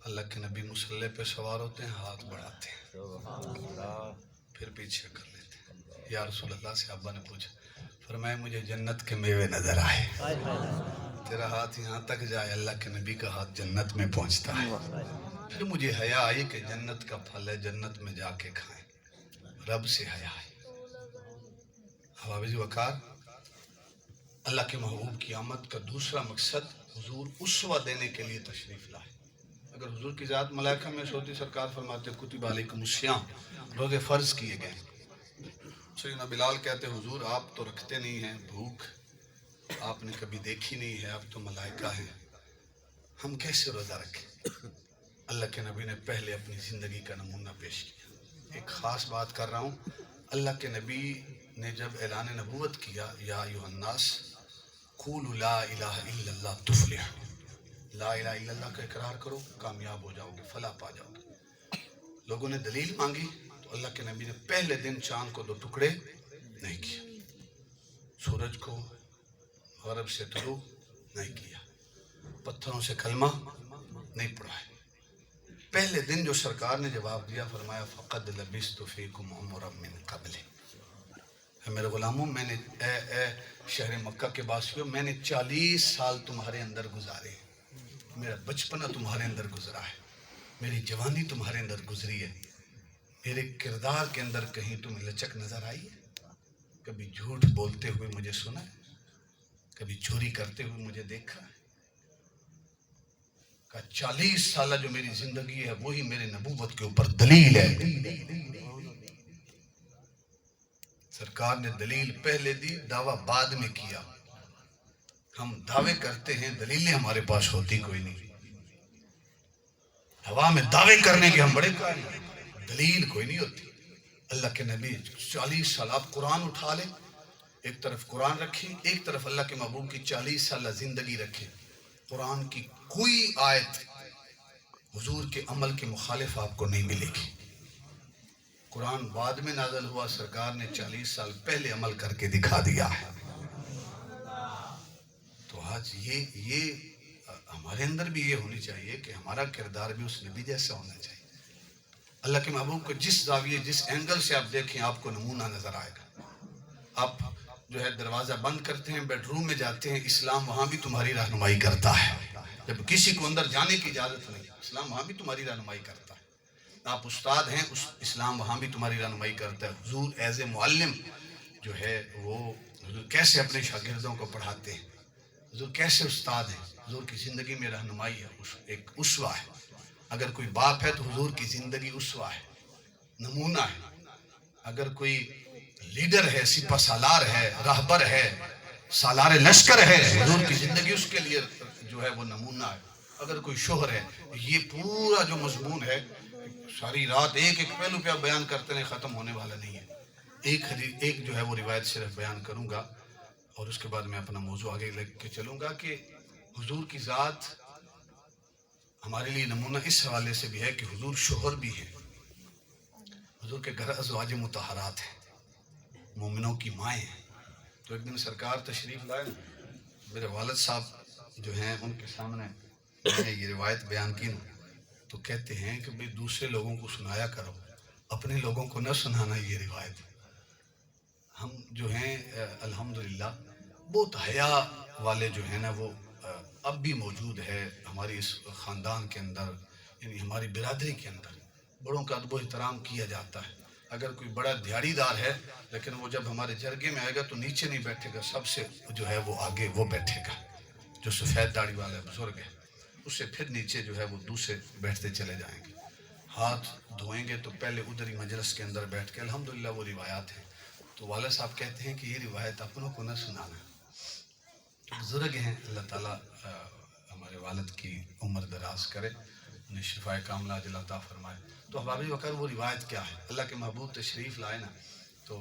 اللہ کے نبی مسلح پہ سوار ہوتے ہیں ہاتھ بڑھاتے ہیں پھر پیچھے کر لیتے ہیں، یا رسول اللہ صحابہ نے پوچھا فرمایا مجھے جنت کے میوے نظر آئے، تیرا ہاتھ یہاں تک جائے اللہ کے نبی کا ہاتھ جنت میں پہنچتا ہے، پھر مجھے حیا آئی کہ جنت کا پھل ہے جنت میں جا کے کھائیں، رب سے حیا آئی۔ حوابی وقار اللہ کے محبوب کی آمد کا دوسرا مقصد حضور اسوہ دینے کے لیے تشریف لائے، اگر حضور کی ذات ملائکہ میں سوتی سرکار فرماتے کتب علیکم الصیام، روزے فرض کیے گئے، سیدنا بلال کہتے حضور آپ تو رکھتے نہیں ہیں بھوک، آپ نے کبھی دیکھی نہیں ہے، آپ تو ملائکہ ہیں، ہم کیسے روزہ رکھیں؟ اللہ کے نبی نے پہلے اپنی زندگی کا نمونہ پیش کیا، ایک خاص بات کر رہا ہوں، اللہ کے نبی نے جب اعلان نبوت کیا یا ایھا الناس قولوا لا الہ الا اللہ تفلحوا، لا الہ الا اللہ کا اقرار کرو کامیاب ہو جاؤ گے، فلاح پا جاؤ گے۔ لوگوں نے دلیل مانگی تو اللہ کے نبی نے پہلے دن چاند کو 2 ٹکڑے نہیں کیا، سورج کو غرب سے طلوع نہیں کیا، پتھروں سے کلمہ نہیں پڑھائے۔ پہلے دن جو سرکار نے جواب دیا، فرمایا فقد لبثت فیکم عمرا من قبل، اے میرے غلاموں، میں نے اے شہر مکہ کے باسیوں، میں نے 40 سال تمہارے اندر گزارے، میرا بچپنا تمہارے اندر گزرا ہے، میری جوانی تمہارے اندر گزری ہے، میرے کردار کے اندر کہیں تمہیں لچک نظر آئی ہے؟ کبھی جھوٹ بولتے ہوئے مجھے سنا ہے؟ کبھی چوری کرتے ہوئے مجھے دیکھا ہے؟ کہ 40 سالہ جو میری زندگی ہے وہی میرے نبوت کے اوپر دلیل ہے۔ سرکار نے دلیل پہلے دی، دعویٰ بعد میں کیا۔ ہم دعوے کرتے ہیں، دلیلیں ہمارے پاس ہوتی کوئی نہیں، ہوا میں دعوے کرنے کے ہم بڑے قائل ہیں، دلیل کوئی نہیں ہوتی۔ اللہ کے نبی 40 سال، آپ قرآن اٹھا لیں، ایک طرف قرآن رکھیں، ایک طرف اللہ کے محبوب کی 40 سالہ زندگی رکھیں، قرآن کی کوئی آیت حضور کے عمل کے مخالف آپ کو نہیں ملے گی۔ قرآن بعد میں نازل ہوا، سرکار نے 40 سال پہلے عمل کر کے دکھا دیا ہے۔ تو آج یہ ہمارے اندر بھی یہ ہونی چاہیے کہ ہمارا کردار بھی اس نبی جیسا ہونا چاہیے۔ اللہ کے محبوب کو جس زاویے جس اینگل سے آپ دیکھیں آپ کو نمونہ نظر آئے گا۔ آپ جو ہے دروازہ بند کرتے ہیں، بیڈ روم میں جاتے ہیں، اسلام وہاں بھی تمہاری رہنمائی کرتا ہے۔ جب کسی کو اندر جانے کی اجازت نہیں، اسلام وہاں بھی تمہاری رہنمائی کرتا ہے۔ آپ استاد ہیں، اسلام وہاں بھی تمہاری رہنمائی کرتا ہے۔ حضور ایز اے معلم جو ہے وہ حضور کیسے اپنے شاگردوں کو پڑھاتے ہیں، حضور کیسے استاد ہیں، حضور کی زندگی میں رہنمائی ہے، ایک اسوہ ہے۔ اگر کوئی باپ ہے تو حضور کی زندگی اسوہ ہے، نمونہ ہے۔ اگر کوئی لیڈر ہے، سپہ سالار ہے، راہبر ہے، سالار لشکر ہے، حضور کی زندگی اس کے لیے جو ہے وہ نمونہ ہے۔ اگر کوئی شوہر ہے، یہ پورا جو مضمون ہے ساری رات ایک پہلو پہ بیان کرتے ہیں، ختم ہونے والا نہیں ہے۔ ایک جو ہے وہ روایت صرف بیان کروں گا اور اس کے بعد میں اپنا موضوع آگے لے کے چلوں گا کہ حضور کی ذات ہمارے لیے نمونہ اس حوالے سے بھی ہے کہ حضور شوہر بھی ہیں، حضور کے گھر ازواج مطہرات ہیں، مومنوں کی مائیں ہیں۔ تو ایک دن سرکار تشریف لائے، میرے والد صاحب جو ہیں ان کے سامنے میں نے یہ روایت بیان کی نا، تو کہتے ہیں کہ بھئی دوسرے لوگوں کو سنایا کرو، اپنے لوگوں کو نہ سنانا یہ روایت۔ ہم جو ہیں الحمدللہ بہت حیا والے جو ہیں نا وہ اب بھی موجود ہے ہماری اس خاندان کے اندر، یعنی ہماری برادری کے اندر بڑوں کا ادب و احترام کیا جاتا ہے۔ اگر کوئی بڑا دیہڑی دار ہے لیکن وہ جب ہمارے جرگے میں آئے گا تو نیچے نہیں بیٹھے گا، سب سے جو ہے وہ آگے وہ بیٹھے گا، جو سفید داڑھی والا بزرگ ہے، اس سے پھر نیچے جو ہے وہ دوسرے بیٹھتے چلے جائیں گے۔ ہاتھ دھوئیں گے تو پہلے ادھر ہی مجلس کے اندر بیٹھ کے، الحمدللہ وہ روایات ہیں۔ تو والد صاحب کہتے ہیں کہ یہ روایت اپنوں کو نہ سنانا، بزرگ ہیں، اللہ تعالیٰ ہمارے والد کی عمر دراز کرے، انہیں شفاء کاملہ عاجلہ عطا فرمائے۔ تو احباب وقار وہ روایت کیا ہے؟ اللہ کے محبوب تشریف لائے نا تو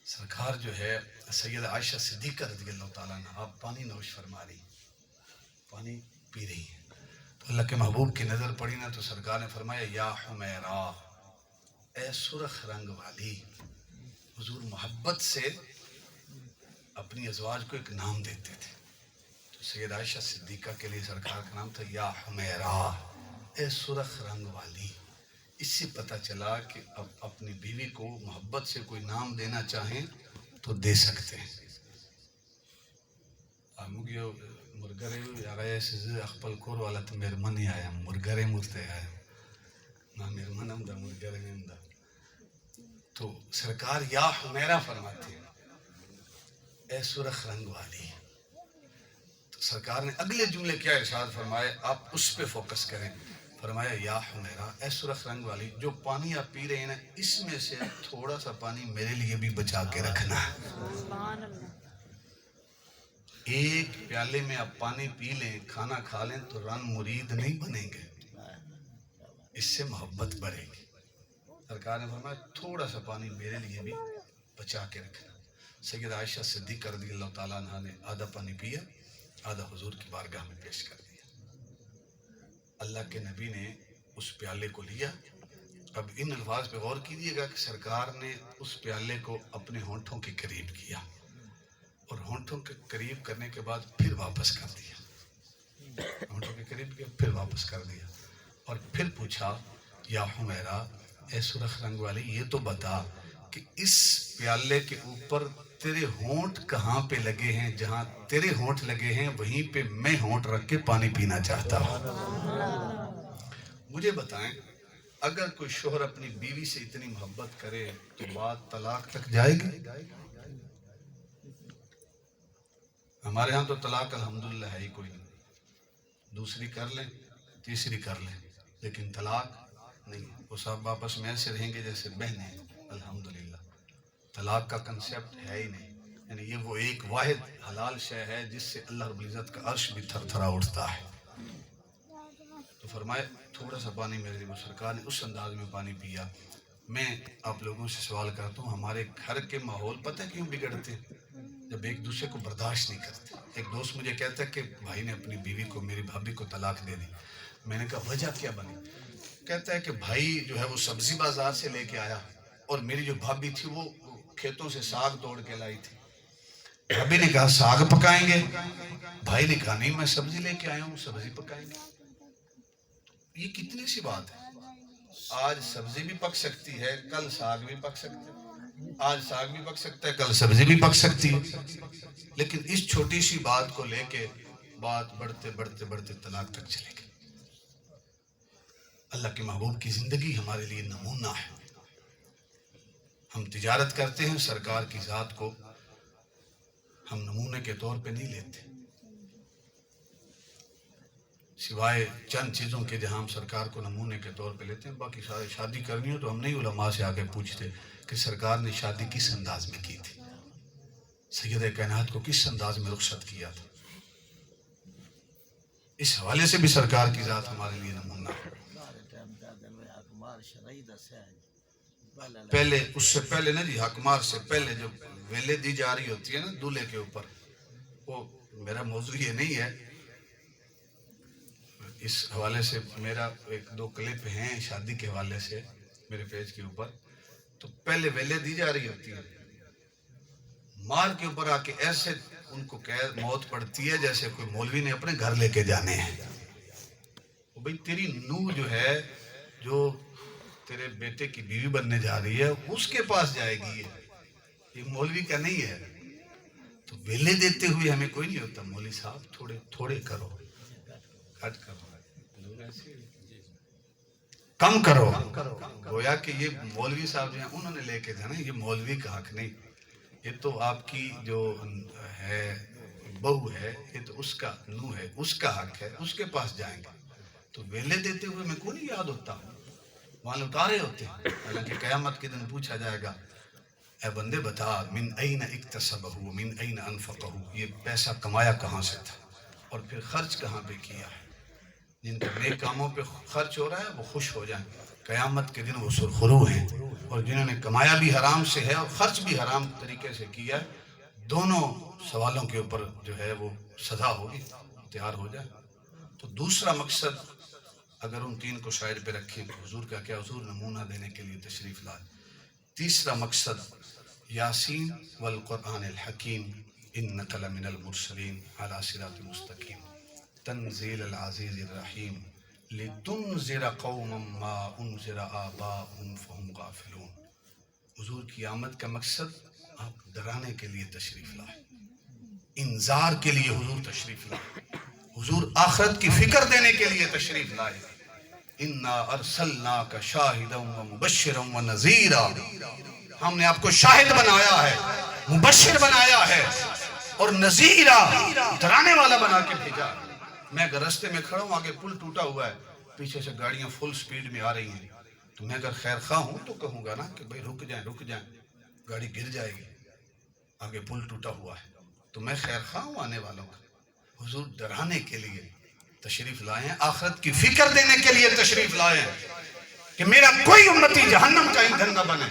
سرکار جو ہے سید عائشہ صدیقہ رضی اللہ تعالیٰ عنہ، آپ پانی نوش فرما رہی، پانی پی رہی ہیں، تو اللہ کے محبوب کی نظر پڑی نا تو سرکار نے فرمایا یا حمیرہ، اے سرخ رنگ والی۔ حضور محبت سے اپنی ازواج کو ایک نام دیتے تھے، تو سید عائشہ صدیقہ کے لیے سرکار کا نام تھا یا حمیرہ، اے سرخ رنگ والی۔ اس سے پتہ چلا کہ اب اپنی بیوی کو محبت سے کوئی نام دینا چاہیں تو دے سکتے ہیں۔ مجھے مرگرے آیا سے اخپل کور والا تو میرمن ہی آیا، مرگرے مرتے آیا نا، میرمن ہم دا مرگرے میں دا۔ تو سرکار یا حمیرہ فرماتے ہیں، اے سرخ رنگ والی۔ تو سرکار نے اگلے جملے کیا ارشاد فرمائے، آپ اس پہ فوکس کریں، فرمایا یا حمیرہ، اے سرخ رنگ والی، جو پانی آپ پی رہے ہیں نا اس میں سے تھوڑا سا پانی میرے لیے بھی بچا کے رکھنا ہے۔ ایک پیالے میں آپ پانی پی لیں، کھانا کھا لیں تو رن مرید نہیں بنیں گے، اس سے محبت بڑھے گی۔ سرکار نے فرمایا تھوڑا سا پانی میرے لیے بھی بچا کے رکھنا. سیدہ عائشہ صدیقہ رضی اللہ تعالیٰ عنہ نے آدھا پانی پیا, آدھا حضور کی بارگاہ میں پیش کر دیا. اللہ کے نبی نے اس پیالے کو لیا. اب ان الفاظ پہ غور کیجیے گا کہ سرکار نے اس پیالے کو اپنے ہونٹوں کے قریب کیا اور ہونٹوں کے قریب کرنے کے بعد پھر واپس کر دیا. ہونٹوں کے قریب کیا, پھر واپس کر دیا اور پھر پوچھا یا حمیرہ, اے سرخ رنگ والی, یہ تو بتا کہ اس پیالے کے اوپر تیرے ہونٹ کہاں پہ لگے ہیں؟ جہاں تیرے ہونٹ لگے ہیں وہیں پہ میں ہونٹ رکھ کے پانی پینا چاہتا ہوں. مجھے بتائیں, اگر کوئی شوہر اپنی بیوی سے اتنی محبت کرے تو بات طلاق تک جائے گی؟ ہمارے ہاں تو طلاق الحمدللہ ہے ہی کوئی نہیں. دوسری کر لیں, تیسری کر لیں, لیکن طلاق نہیں. وہ سب آپس میں ایسے رہیں گے جیسے بہنیں ہیں. الحمدللہ طلاق کا کنسیپٹ ہے ہی نہیں. یعنی یہ وہ ایک واحد حلال شے ہے جس سے اللہ رب العزت کا عرش بھی تھر تھرا اٹھتا ہے. تو فرمائے تھوڑا سا پانی میرے لیے. سرکار نے اس انداز میں پانی پیا. میں آپ لوگوں سے سوال کرتا ہوں, ہمارے گھر کے ماحول پتہ کیوں بگڑتے ہیں؟ جب ایک دوسرے کو برداشت نہیں کرتے. ایک دوست مجھے کہتا ہے کہ بھائی نے اپنی بیوی کو, میری بھابھی کو طلاق دے دی. میں نے کہا وجہ کیا بنی؟ کہتا ہے کہ بھائی جو ہے وہ سبزی بازار سے لے کے آیا اور میری جو بھابھی تھی وہ کھیتوں سے ساگ توڑ کے لائی تھی. بھابھی نے کہا ساگ پکائیں گے, بھائی نے کہا نہیں میں سبزی لے کے آیا ہوں, سبزی پکائیں گے. یہ کتنی سی بات ہے. آج سبزی بھی پک سکتی ہے, کل ساگ بھی پک سکتا ہے. آج ساگ بھی پک سکتا ہے, کل سبزی بھی پک سکتی ہے. لیکن اس چھوٹی سی بات کو لے کے بات بڑھتے بڑھتے بڑھتے طلاق تک چلے گی. اللہ کے محبوب کی زندگی ہمارے لیے نمونہ ہے. ہم تجارت کرتے ہیں, سرکار کی ذات کو ہم نمونے کے طور پہ نہیں لیتے, سوائے چند چیزوں کے جہاں ہم سرکار کو نمونے کے طور پہ لیتے ہیں. باقی سارے شادی کرنی ہو تو ہم نہیں علماء سے آگے پوچھتے کہ سرکار نے شادی کس انداز میں کی تھی, سید کائنات کو کس انداز میں رخصت کیا تھا. اس حوالے سے بھی سرکار کی ذات ہمارے لیے نمونہ ہے. پہلے اس سے پہلے نا جی, حکمار سے پہلے جو ویلے دی جا رہی ہوتی ہے نا دولہے کے اوپر, وہ میرا موضوع یہ نہیں ہے. اس حوالے سے میرا ایک دو کلپ ہیں شادی کے حوالے سے میرے پیج کے اوپر. تو پہلے ویلے دی جا رہی ہوتی ہے, مار کے اوپر آ کے ایسے ان کو موت پڑتی ہے جیسے کوئی مولوی نے اپنے گھر لے کے جانے ہیں. بھئی تیری نوح جو ہے, جو تیرے بیٹے کی بیوی بننے جا رہی ہے, اس کے پاس جائے گی, یہ مولوی کا نہیں ہے. تو ویلے دیتے ہوئے ہمیں کوئی نہیں ہوتا, مولوی صاحب تھوڑے تھوڑے کرو, کٹ کرو, کم کرو. گویا کہ یہ مولوی صاحب جو ہیں انہوں نے لے کے جانا, یہ مولوی کا حق نہیں. یہ تو آپ کی جو ہے بہو ہے, یہ تو اس کا نوح ہے, اس کا حق ہے, اس کے پاس جائیں گے. تو ویلے دیتے ہوئے میں کو نہیں یاد ہوتا, وہاں اتارے ہوتے ہیں. حالانکہ قیامت کے دن پوچھا جائے گا, اے بندے بتا من این اکتسبہ من این انفقہ, یہ پیسہ کمایا کہاں سے تھا اور پھر خرچ کہاں پہ کیا ہے. جن کے نیک کاموں پہ خرچ ہو رہا ہے وہ خوش ہو جائیں, قیامت کے دن وہ سرخرو ہیں. اور جنہوں نے کمایا بھی حرام سے ہے اور خرچ بھی حرام طریقے سے کیا ہے, دونوں سوالوں کے اوپر جو ہے وہ سزا ہوگی, تیار ہو جائے. تو دوسرا مقصد اگر ان تین کو سائڈ پہ رکھیں تو حضور کا کیا, حضور نمونہ دینے کے لیے تشریف لائے. تیسرا مقصد یاسین والقرآن الحکیم انک لمن المرسلین علی صراط مستقیم تنزیل العزیز الرحیم لتنذر قوما ما انذر آباؤہم فہم غافلون. حضور کی آمد کا مقصد آپ ڈرانے کے لیے تشریف لائے, انذار کے لیے حضور تشریف لائے, حضور آخرت کی فکر دینے کے لیے تشریف لائے. انا ارسلناک شاہدا ومبشرا ونذیرا, ہم نے آپ کو شاہد بنایا ہے, مبشر بنایا ہے اور نذیرا, ڈرانے والا بنا کے بھیجا. میں اگر رستے میں کھڑا ہوں, آگے پل ٹوٹا ہوا ہے, پیچھے سے گاڑیاں فل سپیڈ میں آ رہی ہیں, تو میں اگر خیر خواہ ہوں تو کہوں گا نا کہ بھئی رک جائیں, گاڑی گر جائے گی, آگے پل ٹوٹا ہوا ہے. تو میں خیر خواہ ہوں آنے والوں کا. حضور ڈرانے کے لیے تشریف لائے ہیں, آخرت کی فکر دینے کے لیے تشریف لائے ہیں. کہ میرا کوئی امتی جہنم کا ایندھن نہ بنے،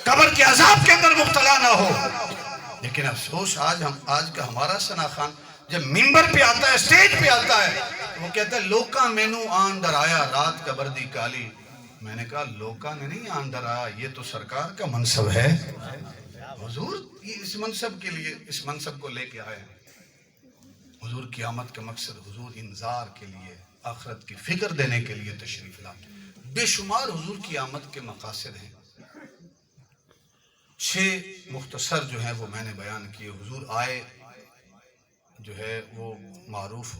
قبر کے عذاب کے اندر مبتلا نہ ہو۔ لیکن افسوس آج کا ہمارا ثنا خان جب ممبر پہ آتا ہے، سٹیج پہ آتا ہے، تو وہ کہتا ہے لوکاں مینوں آن در آیا رات قبر دی کالی۔ میں نے کہا لوکاں نے نہیں آن در آیا، یہ تو سرکار کا منصب ہے۔ حضور اس منصب کے لیے، اس منصب کو لے کے آئے ہیں۔ حضور قیامت کا مقصد، حضور انذار کے لیے، آخرت کی فکر دینے کے لیے تشریف لائے۔ بے شمار حضور قیامت کے مقاصد ہیں، 6 مختصر جو ہیں وہ میں نے بیان کیے۔ حضور آئے جو ہے وہ معروف